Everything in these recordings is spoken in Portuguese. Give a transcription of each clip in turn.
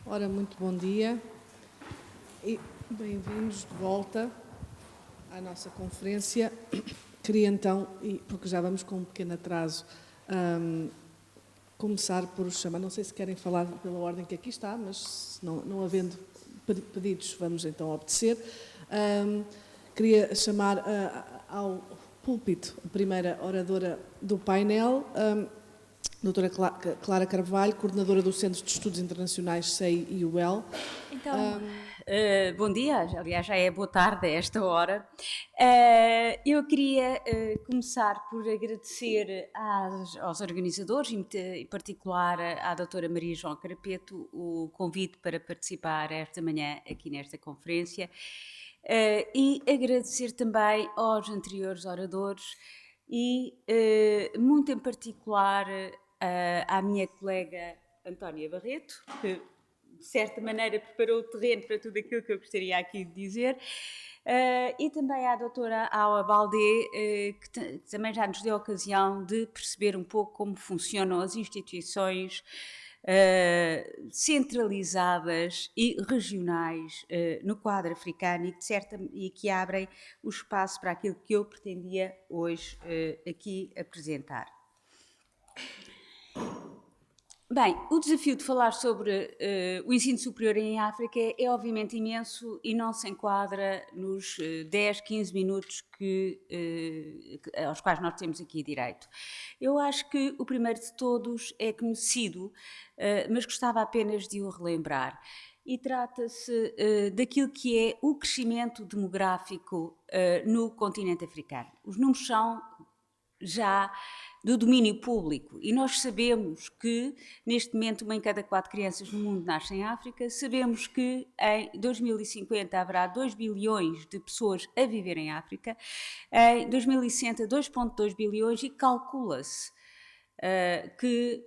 Ora, muito bom dia e bem-vindos de volta à nossa conferência. Queria então, porque já vamos com um pequeno atraso, começar por chamar, não sei se querem falar pela ordem que aqui está, mas não havendo pedidos, vamos então obedecer. Queria chamar ao púlpito a primeira oradora do painel, doutora Clara Carvalho, coordenadora do Centro de Estudos Internacionais CEI-UEL. Então, bom dia, aliás já é boa tarde a esta hora. Eu queria começar por agradecer aos organizadores, em particular à doutora Maria João Carapeto, o convite para participar esta manhã aqui nesta conferência e agradecer também aos anteriores oradores e muito em particular à minha colega Antónia Barreto, que de certa maneira preparou o terreno para tudo aquilo que eu gostaria aqui de dizer, e também à doutora Aua Baldé, que também já nos deu a ocasião de perceber um pouco como funcionam as instituições centralizadas e regionais no quadro africano e que abrem o espaço para aquilo que eu pretendia hoje aqui apresentar. Bem, o desafio de falar sobre o ensino superior em África é obviamente imenso e não se enquadra nos 10, 15 minutos aos quais nós temos aqui direito. Eu acho que o primeiro de todos é conhecido, mas gostava apenas de o relembrar. E trata-se daquilo que é o crescimento demográfico no continente africano. Os números são já do domínio público e nós sabemos que neste momento 1 em cada 4 crianças no mundo nasce em África, sabemos que em 2050 haverá 2 bilhões de pessoas a viver em África, em 2060 2,2 bilhões e calcula-se que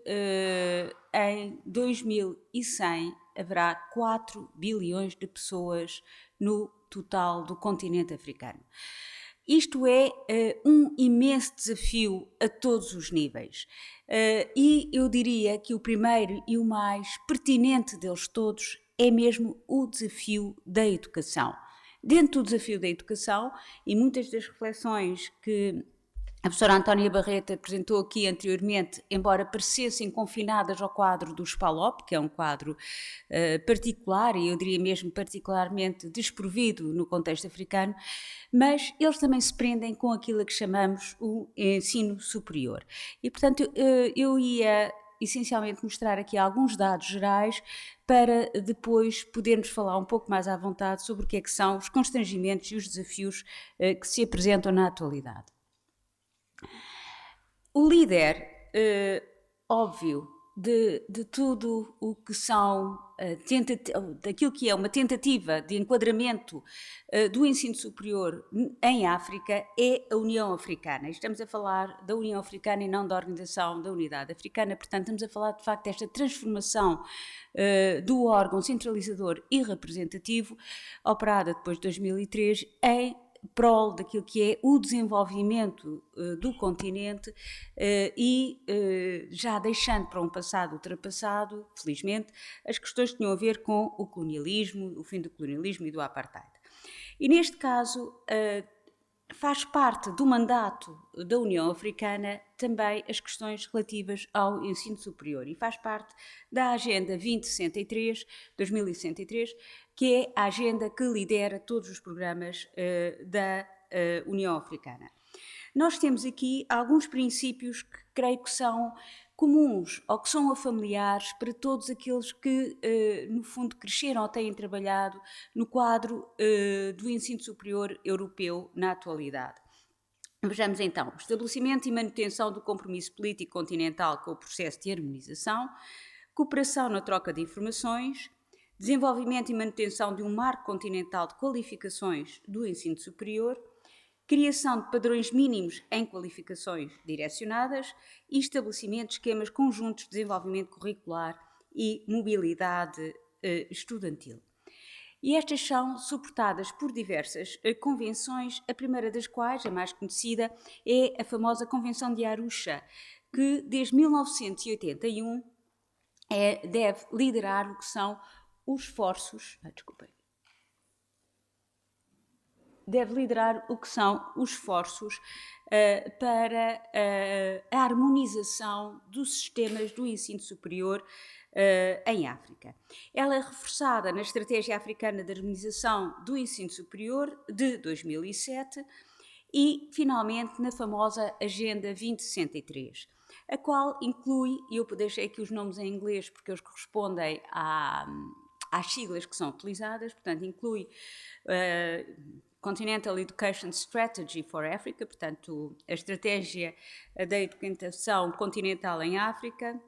em 2100 haverá 4 bilhões de pessoas no total do continente africano. Isto é um imenso desafio a todos os níveis e eu diria que o primeiro e o mais pertinente deles todos é mesmo o desafio da educação. Dentro do desafio da educação, e muitas das reflexões que a professora Antónia Barreto apresentou aqui anteriormente, embora parecessem confinadas ao quadro do SPALOP, que é um quadro particular, e eu diria mesmo particularmente desprovido no contexto africano, mas eles também se prendem com aquilo a que chamamos o ensino superior. E, portanto, eu ia essencialmente mostrar aqui alguns dados gerais para depois podermos falar um pouco mais à vontade sobre o que é que são os constrangimentos e os desafios que se apresentam na atualidade. O líder óbvio de tudo o que são daquilo que é uma tentativa de enquadramento do ensino superior em África é a União Africana. Estamos a falar da União Africana e não da Organização da Unidade Africana, portanto estamos a falar de facto desta transformação do órgão centralizador e representativo operada depois de 2003 em prol daquilo que é o desenvolvimento do continente e já deixando para um passado ultrapassado, felizmente, as questões que tinham a ver com o colonialismo, o fim do colonialismo e do apartheid. E neste caso faz parte do mandato da União Africana também as questões relativas ao ensino superior e faz parte da Agenda 2063, 2063, que é a agenda que lidera todos os programas da União Africana. Nós temos aqui alguns princípios que creio que são comuns ou que são familiares para todos aqueles que, no fundo, cresceram ou têm trabalhado no quadro do ensino superior europeu na atualidade. Vejamos então, estabelecimento e manutenção do compromisso político continental com o processo de harmonização, cooperação na troca de informações, desenvolvimento e manutenção de um marco continental de qualificações do ensino superior, criação de padrões mínimos em qualificações direcionadas e estabelecimento de esquemas conjuntos de desenvolvimento curricular e mobilidade estudantil. E estas são suportadas por diversas convenções, a primeira das quais, a mais conhecida, é a famosa Convenção de Arusha, que desde 1981 deve liderar o que são os esforços, desculpem, deve liderar o que são os esforços para a harmonização dos sistemas do ensino superior em África. Ela é reforçada na Estratégia Africana de Harmonização do Ensino Superior de 2007 e, finalmente, na famosa Agenda 2063, a qual inclui, e eu deixei aqui os nomes em inglês porque eles correspondem às siglas que são utilizadas, portanto, inclui Continental Education Strategy for Africa, portanto, a estratégia da educação continental em África,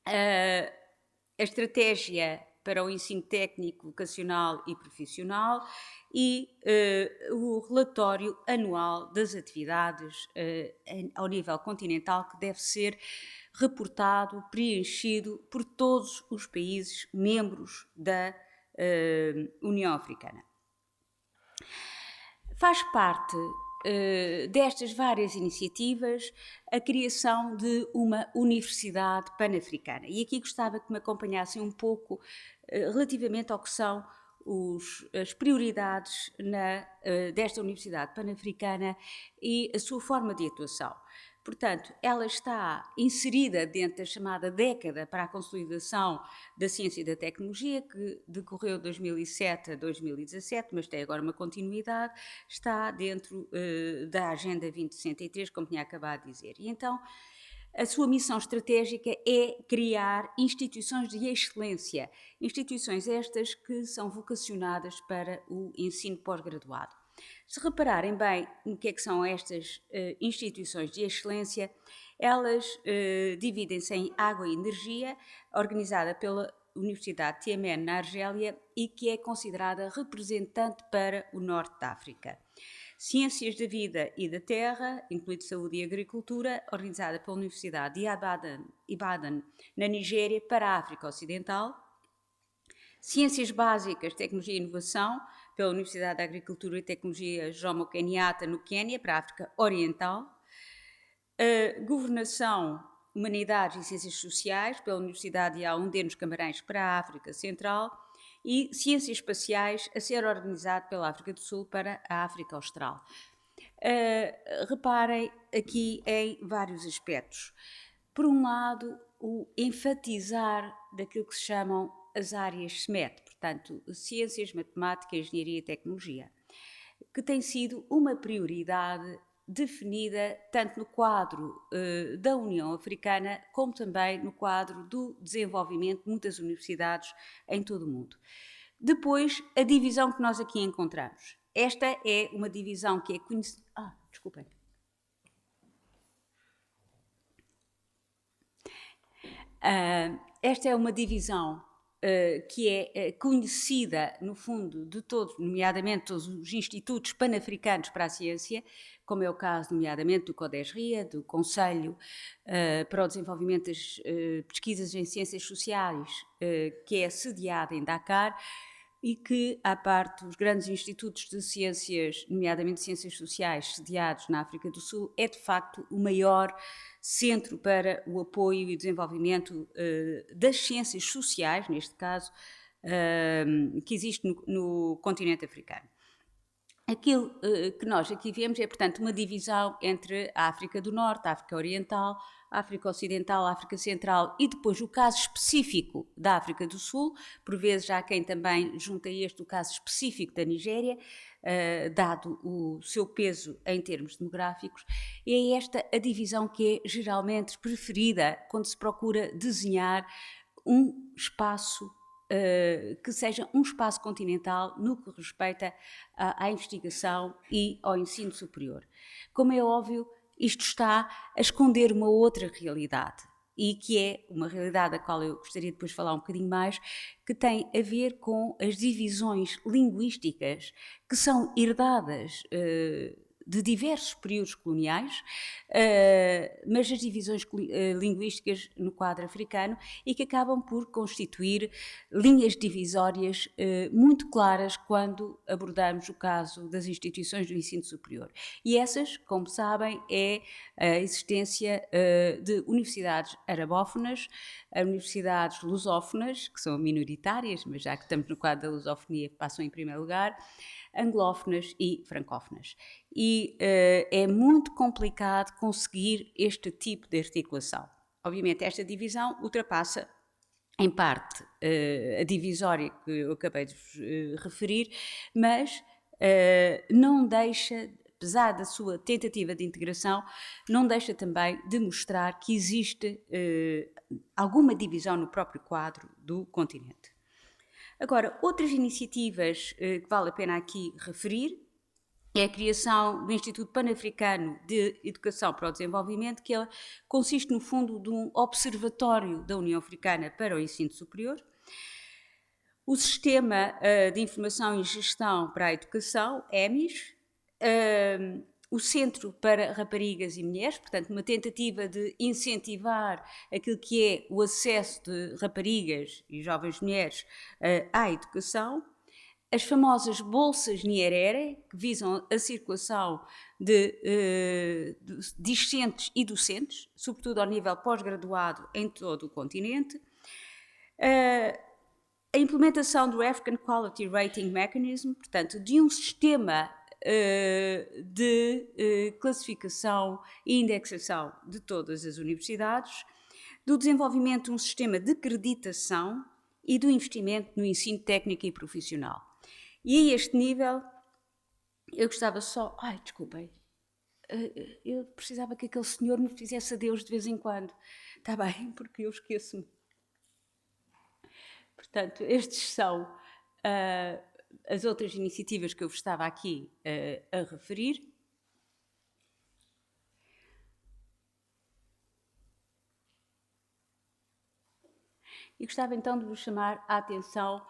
a estratégia para o ensino técnico, vocacional e profissional e o relatório anual das atividades ao nível continental que deve ser reportado, preenchido por todos os países membros da União Africana. Faz parte destas várias iniciativas a criação de uma universidade pan-africana. E aqui gostava que me acompanhassem um pouco relativamente ao que são as prioridades desta universidade pan-africana e a sua forma de atuação. Portanto, ela está inserida dentro da chamada década para a consolidação da ciência e da tecnologia, que decorreu de 2007 a 2017, mas tem agora uma continuidade, está dentro da Agenda 2063, como tinha acabado de dizer. E então, a sua missão estratégica é criar instituições de excelência, instituições estas que são vocacionadas para o ensino pós-graduado. Se repararem bem no que é que são estas instituições de excelência, elas dividem-se em água e energia, organizada pela Universidade de Tiamen, na Argélia, e que é considerada representante para o Norte da África. Ciências da Vida e da Terra, incluindo Saúde e Agricultura, organizada pela Universidade de Ibadan, na Nigéria, para a África Ocidental. Ciências Básicas, Tecnologia e Inovação, pela Universidade de Agricultura e Tecnologia Jomo Kenyatta, no Quênia, para a África Oriental. Governação, Humanidades e Ciências Sociais, pela Universidade de Yaoundé, nos Camarões, para a África Central. E Ciências Espaciais, a ser organizado pela África do Sul para a África Austral. Reparem aqui em vários aspectos. Por um lado, o enfatizar daquilo que se chamam as áreas SMET, portanto, Ciências, Matemática, Engenharia e Tecnologia, que tem sido uma prioridade definida tanto no quadro da União Africana como também no quadro do desenvolvimento de muitas universidades em todo o mundo. Depois, a divisão que nós aqui encontramos. Esta é uma divisão que é conhecida... desculpem. Esta é uma divisão que é conhecida, no fundo, de todos, nomeadamente todos os institutos pan-africanos para a ciência, como é o caso, nomeadamente, do CODESRIA, do Conselho para o Desenvolvimento das Pesquisas em Ciências Sociais, que é sediado em Dakar, e que, à parte dos grandes institutos de ciências, nomeadamente ciências sociais, sediados na África do Sul, é de facto o maior centro para o apoio e desenvolvimento das ciências sociais, neste caso, que existe no continente africano. Aquilo que nós aqui vemos é, portanto, uma divisão entre a África do Norte, a África Oriental, a África Ocidental, a África Central e depois o caso específico da África do Sul, por vezes já há quem também junta este o caso específico da Nigéria, dado o seu peso em termos demográficos, e é esta a divisão que é geralmente preferida quando se procura desenhar um espaço que seja um espaço continental no que respeita à investigação e ao ensino superior. Como é óbvio, isto está a esconder uma outra realidade, e que é uma realidade da qual eu gostaria depois de falar um bocadinho mais, que tem a ver com as divisões linguísticas que são herdadas de diversos períodos coloniais, mas as divisões linguísticas no quadro africano, e que acabam por constituir linhas divisórias muito claras quando abordamos o caso das instituições do ensino superior. E essas, como sabem, é a existência de universidades arabófonas, universidades lusófonas, que são minoritárias, mas já que estamos no quadro da lusofonia, passam em primeiro lugar, anglófonas e francófonas. E é muito complicado conseguir este tipo de articulação. Obviamente, esta divisão ultrapassa, em parte, a divisória que eu acabei de vos referir, mas não deixa, apesar da sua tentativa de integração, não deixa também de mostrar que existe alguma divisão no próprio quadro do continente. Agora, outras iniciativas que vale a pena aqui referir é a criação do Instituto Pan-Africano de Educação para o Desenvolvimento, que consiste, no fundo, de um observatório da União Africana para o ensino superior. O Sistema de Informação e Gestão para a Educação, EMIS, o Centro para Raparigas e Mulheres, portanto, uma tentativa de incentivar aquilo que é o acesso de raparigas e jovens mulheres à educação, as famosas bolsas Nyerere, que visam a circulação de discentes e docentes, sobretudo ao nível pós-graduado em todo o continente, a implementação do African Quality Rating Mechanism, portanto, de um sistema de classificação e indexação de todas as universidades, do desenvolvimento de um sistema de acreditação e do investimento no ensino técnico e profissional. E a este nível, eu gostava só... Ai, desculpem. Eu precisava que aquele senhor me fizesse adeus de vez em quando. Está bem, porque eu esqueço-me. Portanto, estes são as outras iniciativas que eu vos estava aqui a referir. E gostava então de vos chamar a atenção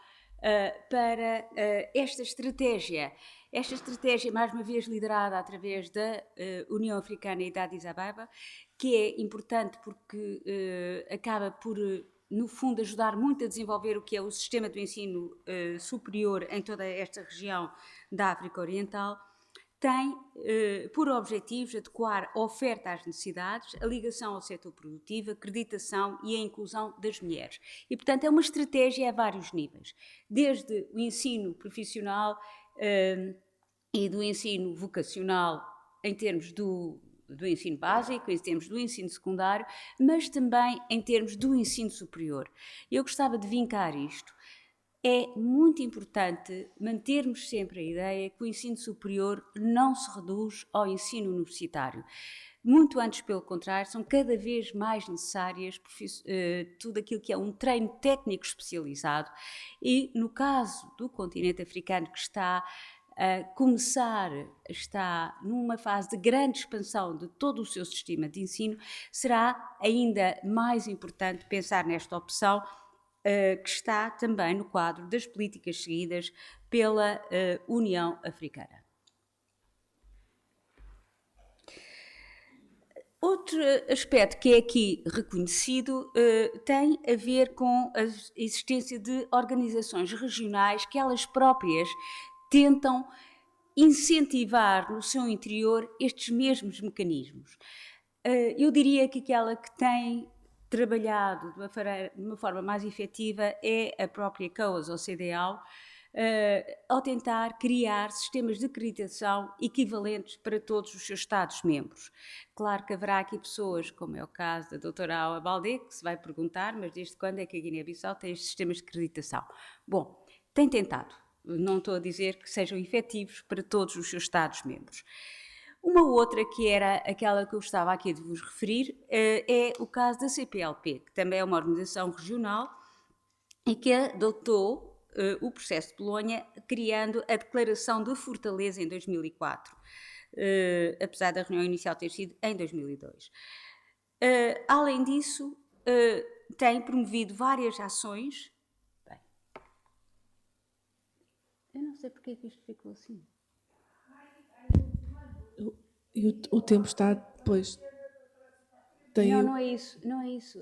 para esta estratégia, mais uma vez liderada através da União Africana e da Addis Abeba, que é importante porque acaba por, no fundo, ajudar muito a desenvolver o que é o sistema do ensino superior em toda esta região da África Oriental. Tem por objetivos adequar a oferta às necessidades, a ligação ao setor produtivo, a acreditação e a inclusão das mulheres. E, portanto, é uma estratégia a vários níveis, desde o ensino profissional e do ensino vocacional em termos do ensino básico, em termos do ensino secundário, mas também em termos do ensino superior. Eu gostava de vincar isto. É muito importante mantermos sempre a ideia que o ensino superior não se reduz ao ensino universitário. Muito antes, pelo contrário, são cada vez mais necessárias tudo aquilo que é um treino técnico especializado e, no caso do continente africano, que está numa fase de grande expansão de todo o seu sistema de ensino, será ainda mais importante pensar nesta opção que está também no quadro das políticas seguidas pela União Africana. Outro aspecto que é aqui reconhecido tem a ver com a existência de organizações regionais que elas próprias tentam incentivar no seu interior estes mesmos mecanismos. Eu diria que aquela que tem trabalhado de uma forma mais efetiva é a própria COAS, ou CDAO, ao tentar criar sistemas de acreditação equivalentes para todos os seus Estados-membros. Claro que haverá aqui pessoas, como é o caso da doutora Awa Baldé, que se vai perguntar, mas desde quando é que a Guiné-Bissau tem estes sistemas de acreditação? Bom, tem tentado. Não estou a dizer que sejam efetivos para todos os seus Estados-membros. Uma outra, que era aquela que eu gostava aqui de vos referir, é o caso da CPLP, que também é uma organização regional e que adotou o processo de Bolonha, criando a Declaração de Fortaleza em 2004, apesar da reunião inicial ter sido em 2002. Além disso, tem promovido várias ações. Bem, eu não sei porque é que isto ficou assim. E o tempo está depois. Não, Tem, não é isso, não é isso.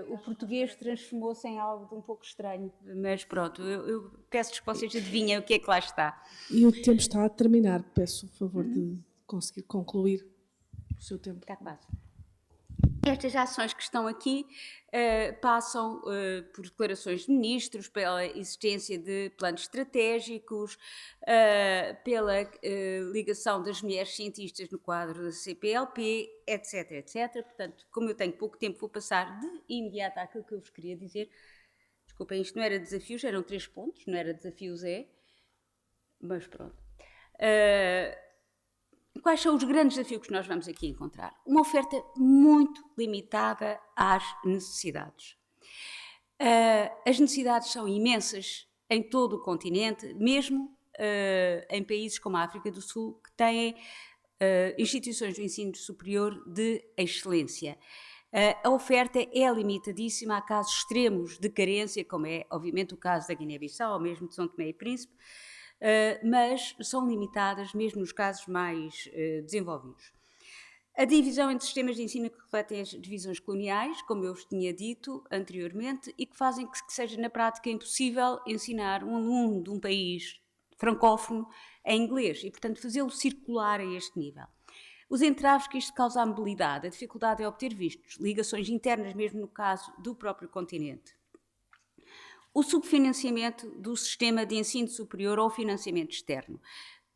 O português transformou-se em algo de um pouco estranho, mas pronto, eu peço que vocês adivinhem o que é que lá está. e o tempo está a terminar. Peço o favor de conseguir concluir o seu tempo. Está quase. Estas ações que estão aqui passam por declarações de ministros, pela existência de planos estratégicos, pela ligação das mulheres cientistas no quadro da CPLP, etc, etc. Portanto, como eu tenho pouco tempo, vou passar de imediato àquilo que eu vos queria dizer. Desculpem, isto não era desafios, eram 3 pontos, não era desafios, mas pronto. Quais são os grandes desafios que nós vamos aqui encontrar? Uma oferta muito limitada às necessidades. As necessidades são imensas em todo o continente, mesmo em países como a África do Sul, que têm instituições de ensino superior de excelência. A oferta é limitadíssima, há casos extremos de carência, como é, obviamente, o caso da Guiné-Bissau ou mesmo de São Tomé e Príncipe, mas são limitadas mesmo nos casos mais desenvolvidos. A divisão entre sistemas de ensino que refletem as divisões coloniais, como eu vos tinha dito anteriormente, e que fazem que seja na prática impossível ensinar um aluno de um país francófono em inglês e, portanto, fazê-lo circular a este nível. Os entraves que isto causa à mobilidade, a dificuldade em obter vistos, ligações internas mesmo no caso do próprio continente. O subfinanciamento do sistema de ensino superior ou financiamento externo.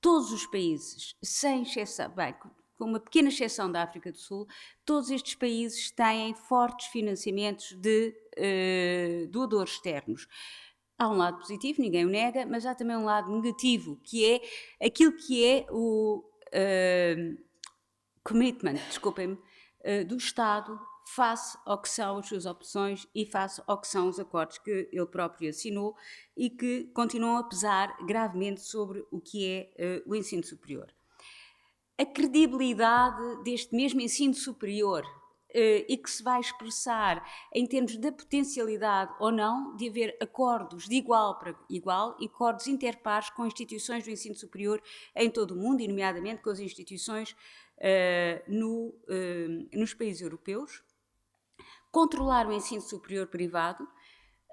Todos os países, sem exceção, bem, com uma pequena exceção da África do Sul, todos estes países têm fortes financiamentos de doadores externos. Há um lado positivo, ninguém o nega, mas há também um lado negativo, que é aquilo que é o commitment, desculpem-me, do Estado face ao que são as suas opções e face ao que são os acordos que ele próprio assinou e que continuam a pesar gravemente sobre o que é o ensino superior. A credibilidade deste mesmo ensino superior e que se vai expressar em termos da potencialidade ou não de haver acordos de igual para igual e acordos interpares com instituições do ensino superior em todo o mundo, e nomeadamente com as instituições nos países europeus. Controlar o ensino superior privado.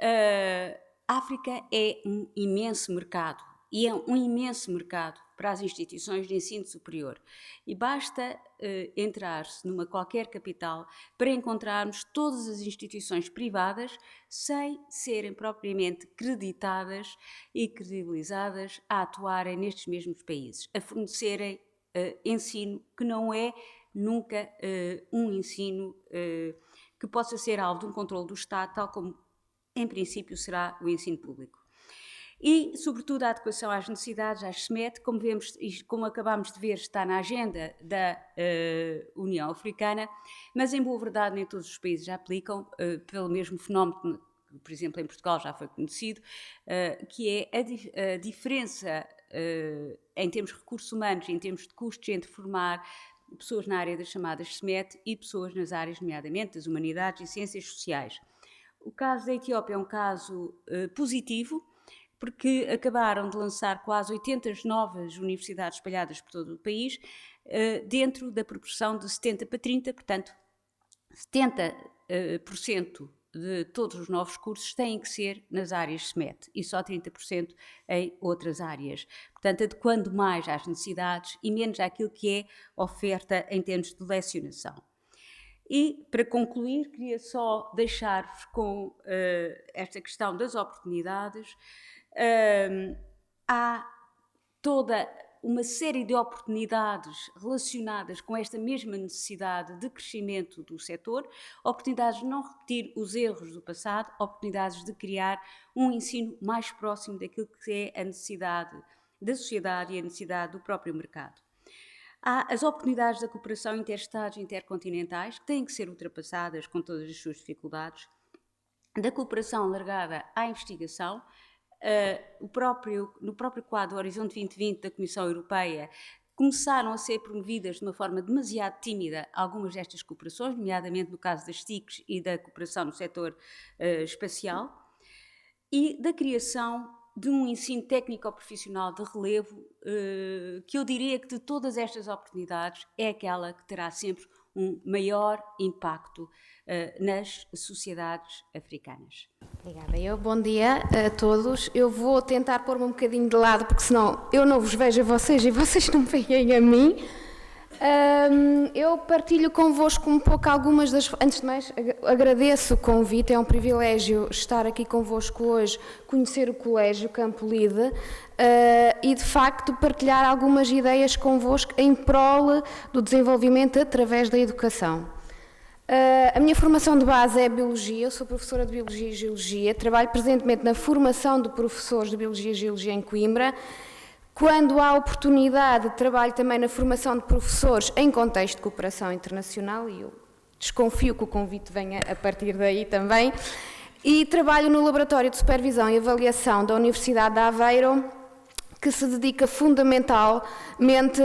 A África é um imenso mercado e é um imenso mercado para as instituições de ensino superior e basta entrar-se numa qualquer capital para encontrarmos todas as instituições privadas sem serem propriamente creditadas e credibilizadas a atuarem nestes mesmos países, a fornecerem ensino que não é nunca um ensino que possa ser alvo de um controle do Estado, tal como em princípio será o ensino público. E, sobretudo, a adequação às necessidades, às SMET, como vemos e como acabámos de ver, está na agenda da União Africana, mas em boa verdade nem todos os países já aplicam, pelo mesmo fenómeno que, por exemplo, em Portugal já foi conhecido, que é a diferença em termos de recursos humanos, em termos de custos entre formar pessoas na área das chamadas SMET e pessoas nas áreas, nomeadamente, das humanidades e ciências sociais. O caso da Etiópia é um caso positivo, porque acabaram de lançar quase 80 novas universidades espalhadas por todo o país, dentro da proporção de 70 para 30, portanto, 70% de todos os novos cursos têm que ser nas áreas SMET e só 30% em outras áreas. Portanto, adequando mais às necessidades e menos àquilo que é oferta em termos de lecionação. E, para concluir, queria só deixar-vos com esta questão das oportunidades. Há toda uma série de oportunidades relacionadas com esta mesma necessidade de crescimento do setor, oportunidades de não repetir os erros do passado, oportunidades de criar um ensino mais próximo daquilo que é a necessidade da sociedade e a necessidade do próprio mercado. Há as oportunidades da cooperação interestados e intercontinentais, que têm que ser ultrapassadas com todas as suas dificuldades, da cooperação alargada à investigação. No próprio quadro Horizonte 2020 da Comissão Europeia, começaram a ser promovidas de uma forma demasiado tímida algumas destas cooperações, nomeadamente no caso das TICs e da cooperação no setor espacial, e da criação de um ensino técnico-profissional de relevo, que eu diria que de todas estas oportunidades é aquela que terá sempre um maior impacto nas sociedades africanas. Obrigada. Bom dia a todos. Eu vou tentar pôr-me um bocadinho de lado, porque senão eu não vos vejo a vocês e vocês não veem a mim. Eu partilho convosco um pouco algumas das... Antes de mais, agradeço o convite, é um privilégio estar aqui convosco hoje, conhecer o Colégio Campo Lide e, de facto, partilhar algumas ideias convosco em prol do desenvolvimento através da educação. A minha formação de base é Biologia, eu sou professora de Biologia e Geologia, trabalho presentemente na formação de professores de Biologia e Geologia em Coimbra. Quando há oportunidade, trabalho também na formação de professores em contexto de cooperação internacional, e eu desconfio que o convite venha a partir daí também, e trabalho no Laboratório de Supervisão e Avaliação da Universidade de Aveiro, que se dedica fundamentalmente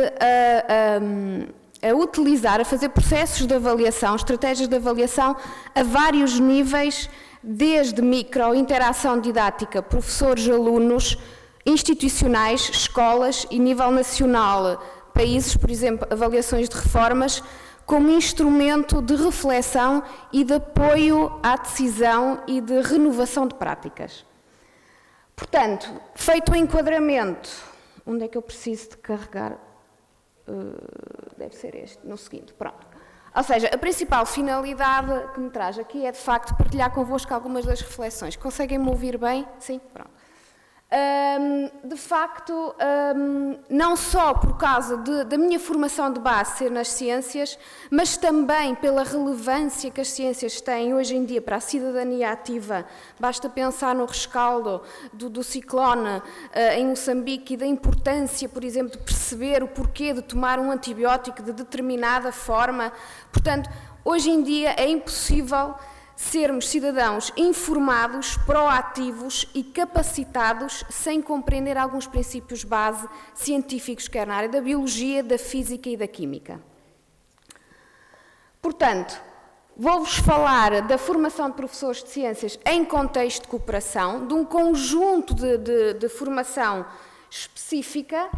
a utilizar, a fazer processos de avaliação, estratégias de avaliação a vários níveis, desde micro, interação didática, professores, alunos, institucionais, escolas e nível nacional, países, por exemplo, avaliações de reformas, como instrumento de reflexão e de apoio à decisão e de renovação de práticas. Portanto, feito o enquadramento, onde é que eu preciso de carregar? Deve ser este, no seguinte, pronto. Ou seja, a principal finalidade que me traz aqui é, de facto, partilhar convosco algumas das reflexões. Conseguem-me ouvir bem? Sim? Pronto. De facto, não só por causa da minha formação de base ser nas ciências, mas também pela relevância que as ciências têm hoje em dia para a cidadania ativa. Basta pensar no rescaldo do ciclone em Moçambique e da importância, por exemplo, de perceber o porquê de tomar um antibiótico de determinada forma. Portanto, hoje em dia é impossível sermos cidadãos informados, proativos e capacitados sem compreender alguns princípios base científicos, quer na área da biologia, da física e da química. Portanto, vou-vos falar da formação de professores de ciências em contexto de cooperação, de um conjunto de formação específica,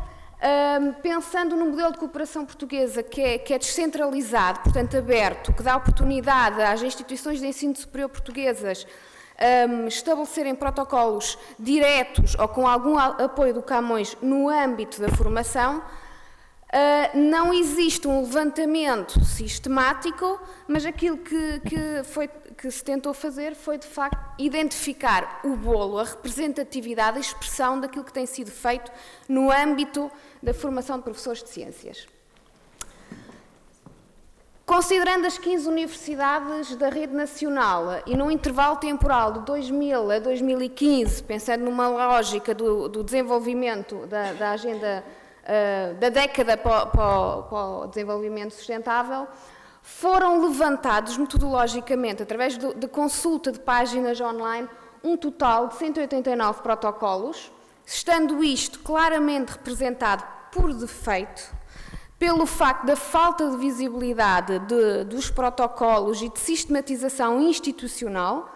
pensando no modelo de cooperação portuguesa que é descentralizado, portanto aberto, que dá oportunidade às instituições de ensino superior portuguesas estabelecerem protocolos diretos ou com algum apoio do Camões no âmbito da formação. Não existe um levantamento sistemático, mas aquilo que se tentou fazer foi, de facto, identificar o bolo, a representatividade, a expressão daquilo que tem sido feito no âmbito da formação de professores de ciências. Considerando as 15 universidades da rede nacional e num intervalo temporal de 2000 a 2015, pensando numa lógica do desenvolvimento da agenda da década para o desenvolvimento sustentável, foram levantados metodologicamente, através de consulta de páginas online, um total de 189 protocolos, estando isto claramente representado por defeito, pelo facto da falta de visibilidade dos protocolos e de sistematização institucional.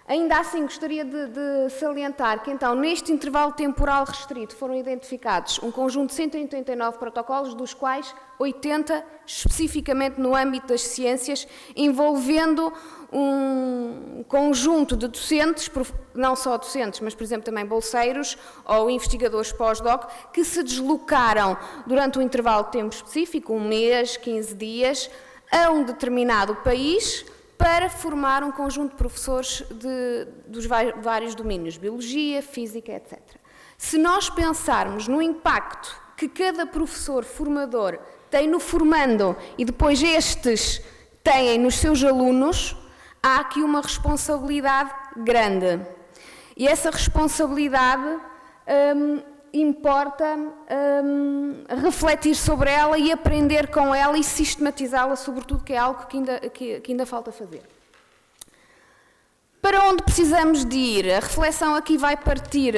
Ainda assim, gostaria de salientar que, então, neste intervalo temporal restrito foram identificados um conjunto de 189 protocolos, dos quais 80 especificamente no âmbito das ciências, envolvendo um conjunto de docentes, não só docentes, mas, por exemplo, também bolseiros ou investigadores pós-doc, que se deslocaram durante um intervalo de tempo específico, um mês, 15 dias, a um determinado país, para formar um conjunto de professores dos vários domínios, biologia, física, etc. Se nós pensarmos no impacto que cada professor formador tem no formando e depois estes têm nos seus alunos, há aqui uma responsabilidade grande. E essa responsabilidade importa refletir sobre ela e aprender com ela e sistematizá-la, sobretudo, que é algo que ainda falta fazer. Para onde precisamos de ir? A reflexão aqui vai partir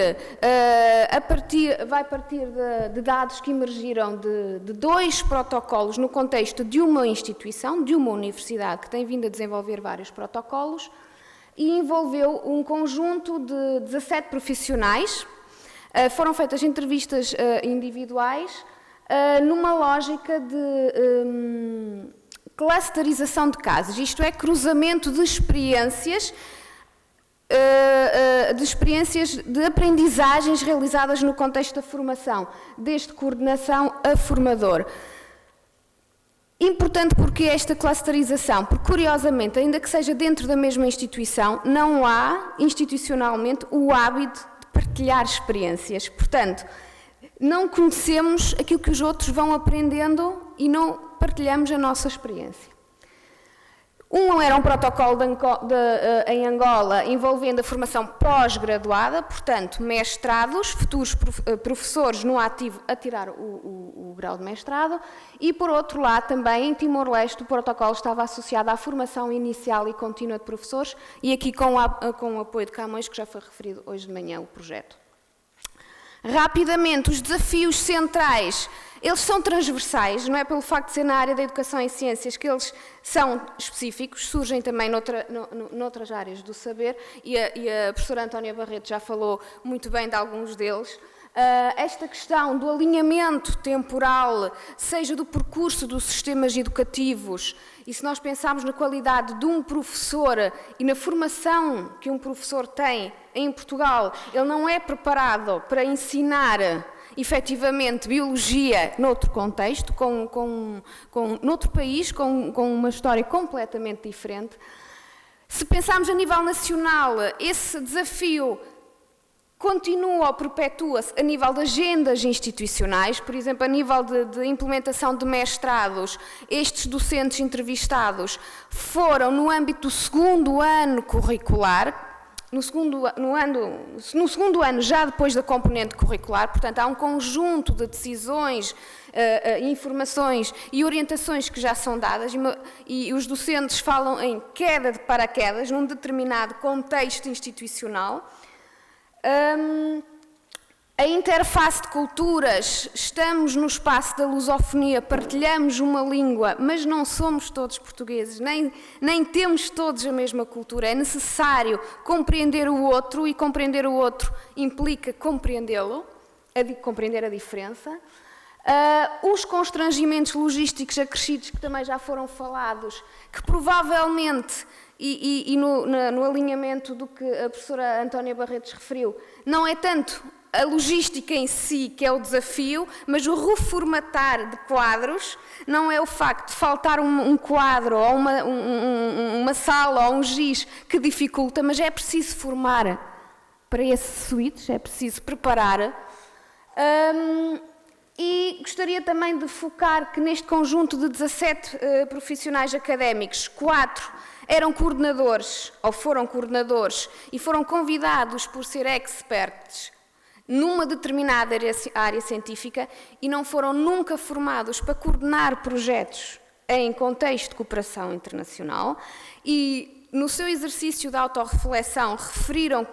de dados que emergiram de 2 protocolos no contexto de uma instituição, de uma universidade que tem vindo a desenvolver vários protocolos e envolveu um conjunto de 17 profissionais Foram feitas entrevistas individuais numa lógica de clusterização de casos, isto é, cruzamento de experiências de aprendizagens realizadas no contexto da formação, desde coordenação a formador. Importante porque esta clusterização, porque curiosamente, ainda que seja dentro da mesma instituição, não há institucionalmente o hábito de partilhar experiências. Portanto, não conhecemos aquilo que os outros vão aprendendo e não partilhamos a nossa experiência. Era um protocolo em Angola envolvendo a formação pós-graduada, portanto, mestrados, futuros professores no ativo a tirar o grau de mestrado, e por outro lado também em Timor-Leste o protocolo estava associado à formação inicial e contínua de professores e aqui com o apoio de Camões, que já foi referido hoje de manhã o projeto. Rapidamente, os desafios centrais, eles são transversais, não é pelo facto de ser na área da educação e ciências que eles são específicos, surgem também noutras áreas do saber, e a professora Antónia Barreto já falou muito bem de alguns deles. Esta questão do alinhamento temporal, seja do percurso dos sistemas educativos, e se nós pensarmos na qualidade de um professor e na formação que um professor tem em Portugal, ele não é preparado para ensinar efetivamente biologia noutro contexto, noutro país, com uma história completamente diferente. Se pensarmos a nível nacional, esse desafio continua ou perpetua-se a nível de agendas institucionais, por exemplo, a nível de implementação de mestrados, estes docentes entrevistados foram no âmbito do segundo ano curricular, no segundo ano já depois da componente curricular, portanto há um conjunto de decisões, informações e orientações que já são dadas e os docentes falam em queda de paraquedas num determinado contexto institucional. A interface de culturas, estamos no espaço da lusofonia, partilhamos uma língua, mas não somos todos portugueses, nem temos todos a mesma cultura. É necessário compreender o outro e compreender o outro implica compreendê-lo, compreender a diferença. Os constrangimentos logísticos acrescidos que também já foram falados, que provavelmente, no alinhamento do que a professora Antónia Barretos referiu, não é tanto a logística em si que é o desafio, mas o reformatar de quadros, não é o facto de faltar um quadro ou uma sala ou um giz que dificulta, mas é preciso formar para esses switch, é preciso preparar. E gostaria também de focar que neste conjunto de 17 profissionais académicos, 4 eram coordenadores, ou foram coordenadores, e foram convidados por ser experts numa determinada área científica e não foram nunca formados para coordenar projetos em contexto de cooperação internacional e no seu exercício de autorreflexão referiram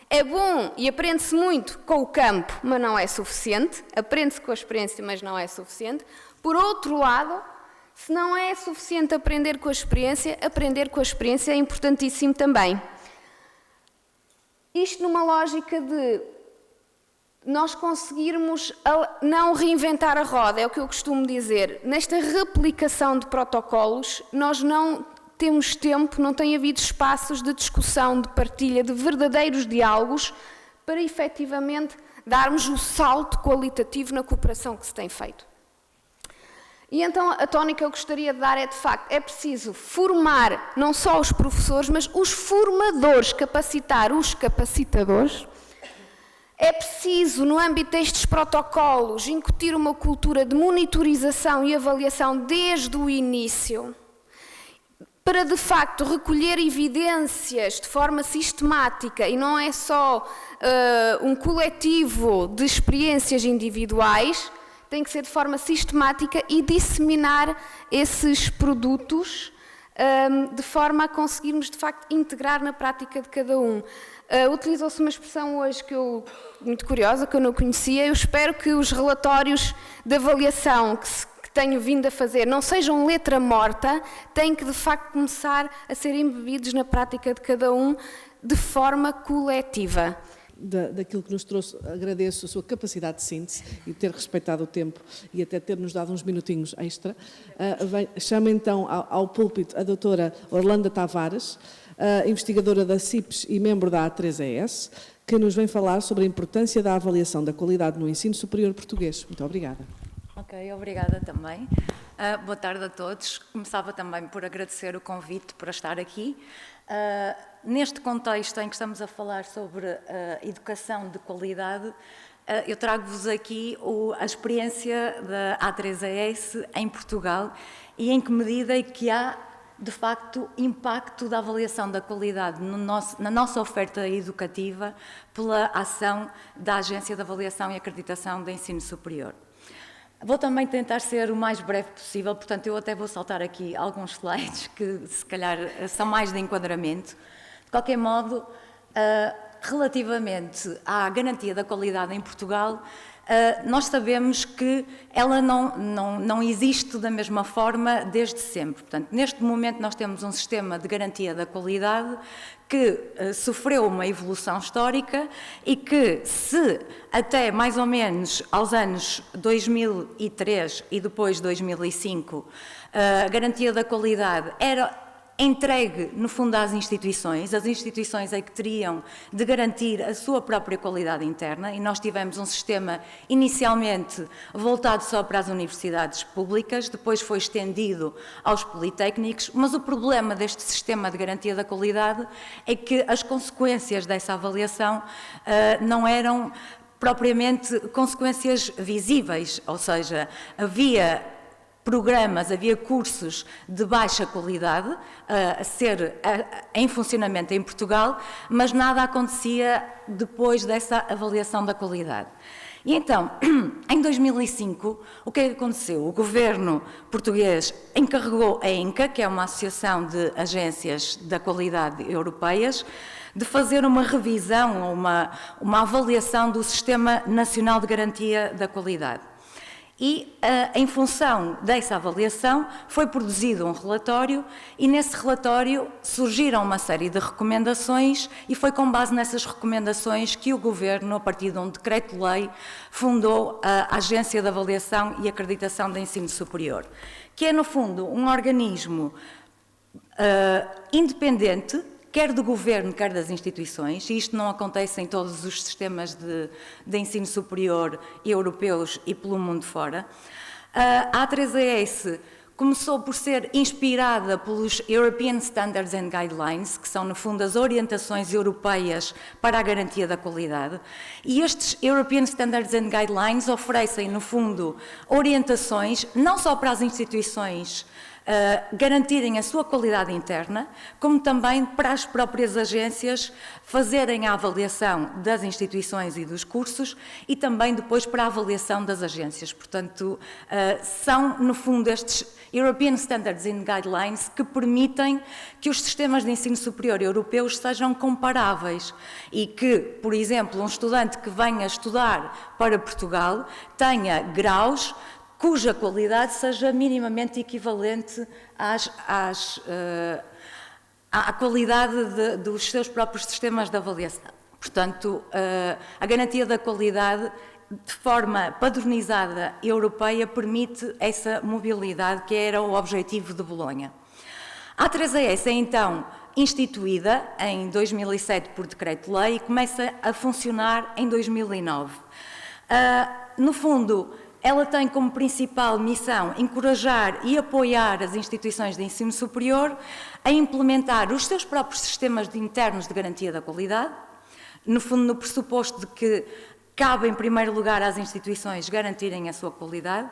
é bom e aprende-se muito com o campo, mas não é suficiente, aprende-se com a experiência, mas não é suficiente. Por outro lado, se não é suficiente aprender com a experiência é importantíssimo também. Isto numa lógica de nós conseguirmos não reinventar a roda, é o que eu costumo dizer. Nesta replicação de protocolos, nós não temos tempo, não tem havido espaços de discussão, de partilha, de verdadeiros diálogos para efetivamente darmos o salto qualitativo na cooperação que se tem feito. E então a tónica que eu gostaria de dar é, de facto, é preciso formar não só os professores, mas os formadores, capacitar os capacitadores. É preciso, no âmbito destes protocolos, incutir uma cultura de monitorização e avaliação desde o início, para, de facto, recolher evidências de forma sistemática, e não é só um coletivo de experiências individuais, tem que ser de forma sistemática e disseminar esses produtos de forma a conseguirmos, de facto, integrar na prática de cada um. Utilizou-se uma expressão hoje muito curiosa, que eu não conhecia. Eu espero que os relatórios de avaliação que tenho vindo a fazer não sejam letra morta, têm que, de facto, começar a ser embebidos na prática de cada um de forma coletiva. daquilo que nos trouxe. Agradeço a sua capacidade de síntese e ter respeitado o tempo e até ter-nos dado uns minutinhos extra. Chamo então ao púlpito a doutora Orlando Tavares, investigadora da CIPES e membro da A3ES, que nos vem falar sobre a importância da avaliação da qualidade no ensino superior português. Muito obrigada. Ok, obrigada também. Boa tarde a todos. Começava também por agradecer o convite para estar aqui. Neste contexto em que estamos a falar sobre educação de qualidade, eu trago-vos aqui a experiência da A3ES em Portugal e em que medida é que há, de facto, impacto da avaliação da qualidade na nossa oferta educativa pela ação da Agência de Avaliação e Acreditação do Ensino Superior. Vou também tentar ser o mais breve possível, portanto, eu até vou saltar aqui alguns slides que, se calhar, são mais de enquadramento. De qualquer modo, relativamente à garantia da qualidade em Portugal, nós sabemos que ela não existe da mesma forma desde sempre. Portanto, neste momento nós temos um sistema de garantia da qualidade que sofreu uma evolução histórica e que, se até mais ou menos aos anos 2003 e depois 2005 a garantia da qualidade era entregue, no fundo, às instituições. As instituições é que teriam de garantir a sua própria qualidade interna e nós tivemos um sistema inicialmente voltado só para as universidades públicas, depois foi estendido aos politécnicos, mas o problema deste sistema de garantia da qualidade é que as consequências dessa avaliação não eram propriamente consequências visíveis, ou seja, havia programas, havia cursos de baixa qualidade em funcionamento em Portugal, mas nada acontecia depois dessa avaliação da qualidade. E então, em 2005, o que é que aconteceu? O governo português encarregou a ENCA, que é uma associação de agências da qualidade europeias, de fazer uma revisão, uma avaliação do Sistema Nacional de Garantia da Qualidade. E, em função dessa avaliação, foi produzido um relatório e, nesse relatório, surgiram uma série de recomendações e foi com base nessas recomendações que o Governo, a partir de um decreto-lei, fundou a Agência de Avaliação e Acreditação do Ensino Superior, que é, no fundo, um organismo independente, quer do Governo, quer das instituições, e isto não acontece em todos os sistemas de ensino superior europeus e pelo mundo fora. A A3ES começou por ser inspirada pelos European Standards and Guidelines, que são, no fundo, as orientações europeias para a garantia da qualidade. E estes European Standards and Guidelines oferecem, no fundo, orientações não só para as instituições garantirem a sua qualidade interna, como também para as próprias agências fazerem a avaliação das instituições e dos cursos e também depois para a avaliação das agências. Portanto, são, no fundo, estes European Standards and Guidelines que permitem que os sistemas de ensino superior europeus sejam comparáveis e que, por exemplo, um estudante que venha estudar para Portugal tenha graus cuja qualidade seja minimamente equivalente à qualidade dos seus próprios sistemas de avaliação. Portanto, a garantia da qualidade, de forma padronizada europeia, permite essa mobilidade que era o objetivo de Bolonha. A A3ES é, então, instituída em 2007 por decreto-lei e começa a funcionar em 2009. No fundo, ela tem como principal missão encorajar e apoiar as instituições de ensino superior a implementar os seus próprios sistemas internos de garantia da qualidade, no fundo no pressuposto de que cabe em primeiro lugar às instituições garantirem a sua qualidade,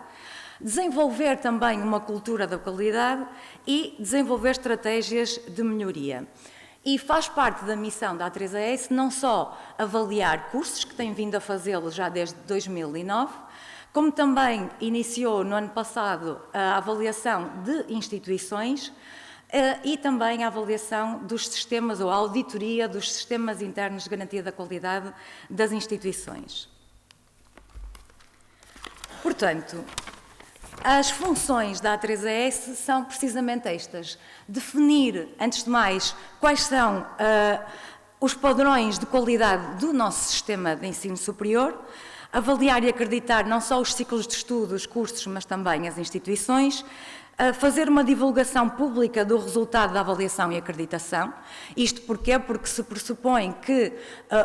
desenvolver também uma cultura da qualidade e desenvolver estratégias de melhoria. E faz parte da missão da A3ES não só avaliar cursos, que tem vindo a fazê-lo já desde 2009, como também iniciou no ano passado a avaliação de instituições e também a avaliação dos sistemas ou a auditoria dos sistemas internos de garantia da qualidade das instituições. Portanto, as funções da A3ES são precisamente estas: definir, antes de mais, quais são os padrões de qualidade do nosso sistema de ensino superior, avaliar e acreditar não só os ciclos de estudo, os cursos, mas também as instituições, fazer uma divulgação pública do resultado da avaliação e acreditação. Isto porquê? Porque se pressupõe que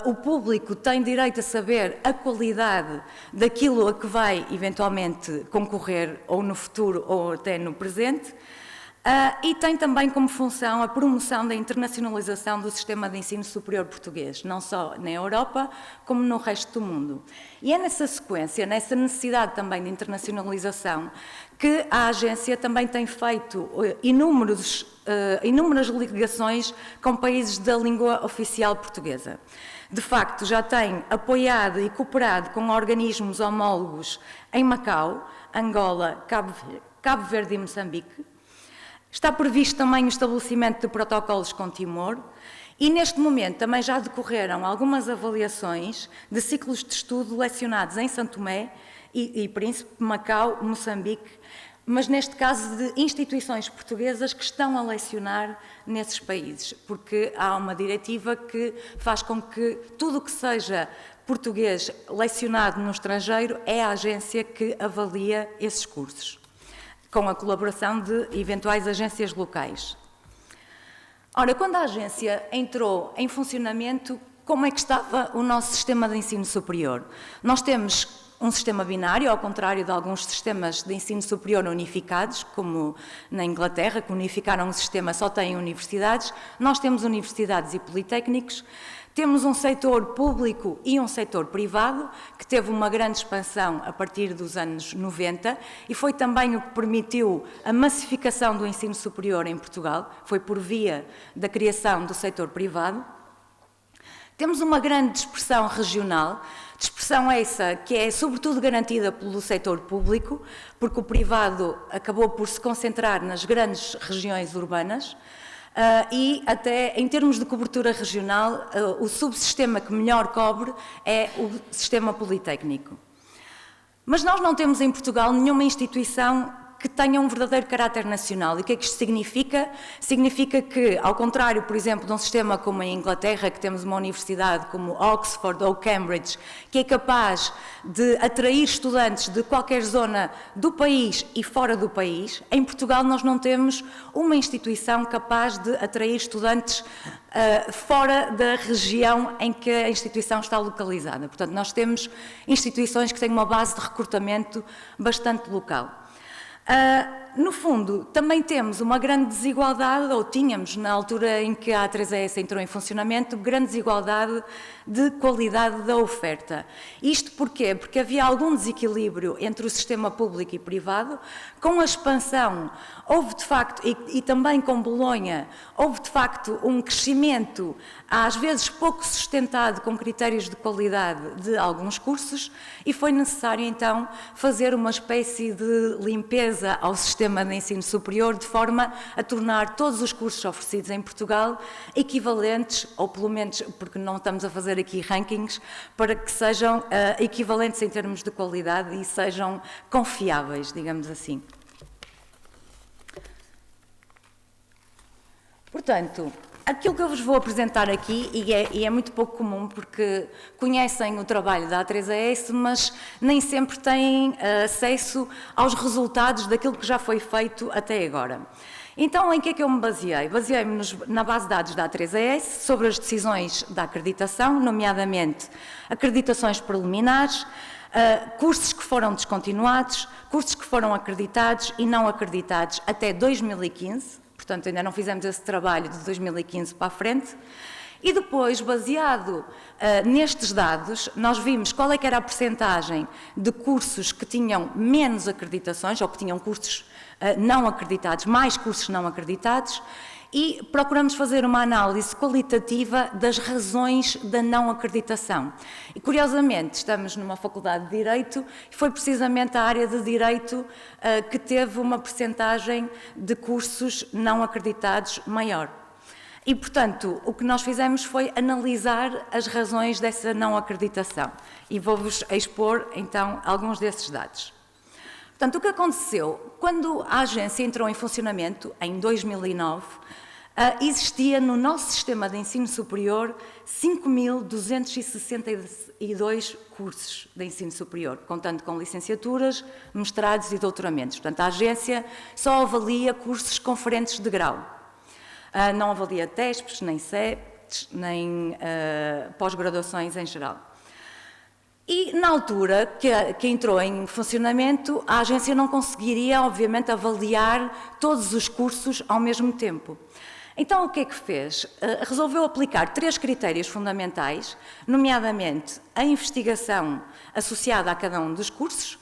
o público tem direito a saber a qualidade daquilo a que vai eventualmente concorrer ou no futuro ou até no presente. E tem também como função a promoção da internacionalização do sistema de ensino superior português, não só na Europa, como no resto do mundo. E é nessa sequência, nessa necessidade também de internacionalização, que a agência também tem feito inúmeras ligações com países da língua oficial portuguesa. De facto, já tem apoiado e cooperado com organismos homólogos em Macau, Angola, Cabo Verde e Moçambique. Está previsto também o estabelecimento de protocolos com Timor e, neste momento, também já decorreram algumas avaliações de ciclos de estudo lecionados em São Tomé e Príncipe, Macau, Moçambique, mas neste caso de instituições portuguesas que estão a lecionar nesses países, porque há uma diretiva que faz com que tudo o que seja português lecionado no estrangeiro é a agência que avalia esses cursos, com a colaboração de eventuais agências locais. Ora, quando a agência entrou em funcionamento, como é que estava o nosso sistema de ensino superior? Nós temos um sistema binário, ao contrário de alguns sistemas de ensino superior unificados, como na Inglaterra, que unificaram o sistema, só têm universidades. Nós temos universidades e politécnicos. Temos um setor público e um setor privado, que teve uma grande expansão a partir dos anos 90 e foi também o que permitiu a massificação do ensino superior em Portugal, foi por via da criação do setor privado. Temos uma grande dispersão regional, dispersão essa que é sobretudo garantida pelo setor público, porque o privado acabou por se concentrar nas grandes regiões urbanas. E até em termos de cobertura regional, o subsistema que melhor cobre é o sistema politécnico. Mas nós não temos em Portugal nenhuma instituição que tenha um verdadeiro caráter nacional. E o que é que isto significa? Significa que, ao contrário, por exemplo, de um sistema como a Inglaterra, que temos uma universidade como Oxford ou Cambridge, que é capaz de atrair estudantes de qualquer zona do país e fora do país, em Portugal nós não temos uma instituição capaz de atrair estudantes fora da região em que a instituição está localizada. Portanto, nós temos instituições que têm uma base de recrutamento bastante local. No fundo, também temos uma grande desigualdade, ou tínhamos na altura em que a A3ES entrou em funcionamento, grande desigualdade de qualidade da oferta. Isto porquê? Porque havia algum desequilíbrio entre o sistema público e privado. Com a expansão, houve de facto, e também com Bolonha, houve de facto um crescimento, às vezes pouco sustentado com critérios de qualidade de alguns cursos, e foi necessário então fazer uma espécie de limpeza ao sistema de ensino superior, de forma a tornar todos os cursos oferecidos em Portugal equivalentes, ou pelo menos, porque não estamos a fazer aqui rankings, para que sejam equivalentes em termos de qualidade e sejam confiáveis, digamos assim. Portanto, aquilo que eu vos vou apresentar aqui, e é muito pouco comum, porque conhecem o trabalho da A3ES, mas nem sempre têm acesso aos resultados daquilo que já foi feito até agora. Então, em que é que eu me baseei? Baseei-me na base de dados da A3ES sobre as decisões da acreditação, nomeadamente acreditações preliminares, cursos que foram descontinuados, cursos que foram acreditados e não acreditados até 2015, portanto ainda não fizemos esse trabalho de 2015 para a frente, e depois, baseado nestes dados, nós vimos qual é que era a percentagem de cursos que tinham menos acreditações, ou que tinham cursos não acreditados, mais cursos não acreditados, e procuramos fazer uma análise qualitativa das razões da não acreditação. E, curiosamente, estamos numa faculdade de Direito e foi precisamente a área de Direito que teve uma percentagem de cursos não acreditados maior. E, portanto, o que nós fizemos foi analisar as razões dessa não acreditação. E vou-vos expor, então, alguns desses dados. Portanto, o que aconteceu? Quando a agência entrou em funcionamento, em 2009, existia no nosso sistema de ensino superior 5.262 cursos de ensino superior, contando com licenciaturas, mestrados e doutoramentos. Portanto, a agência só avalia cursos conferentes de grau. Não avalia TESPs, nem CEPs, nem pós-graduações em geral. E, na altura que entrou em funcionamento, a agência não conseguiria, obviamente, avaliar todos os cursos ao mesmo tempo. Então, o que é que fez? Resolveu aplicar 3 critérios fundamentais, nomeadamente a investigação associada a cada um dos cursos,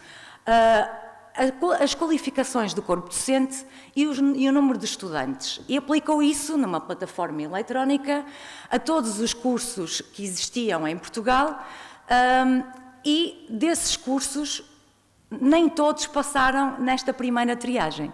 as qualificações do corpo docente e o número de estudantes. E aplicou isso numa plataforma eletrónica a todos os cursos que existiam em Portugal, e desses cursos, nem todos passaram nesta primeira triagem.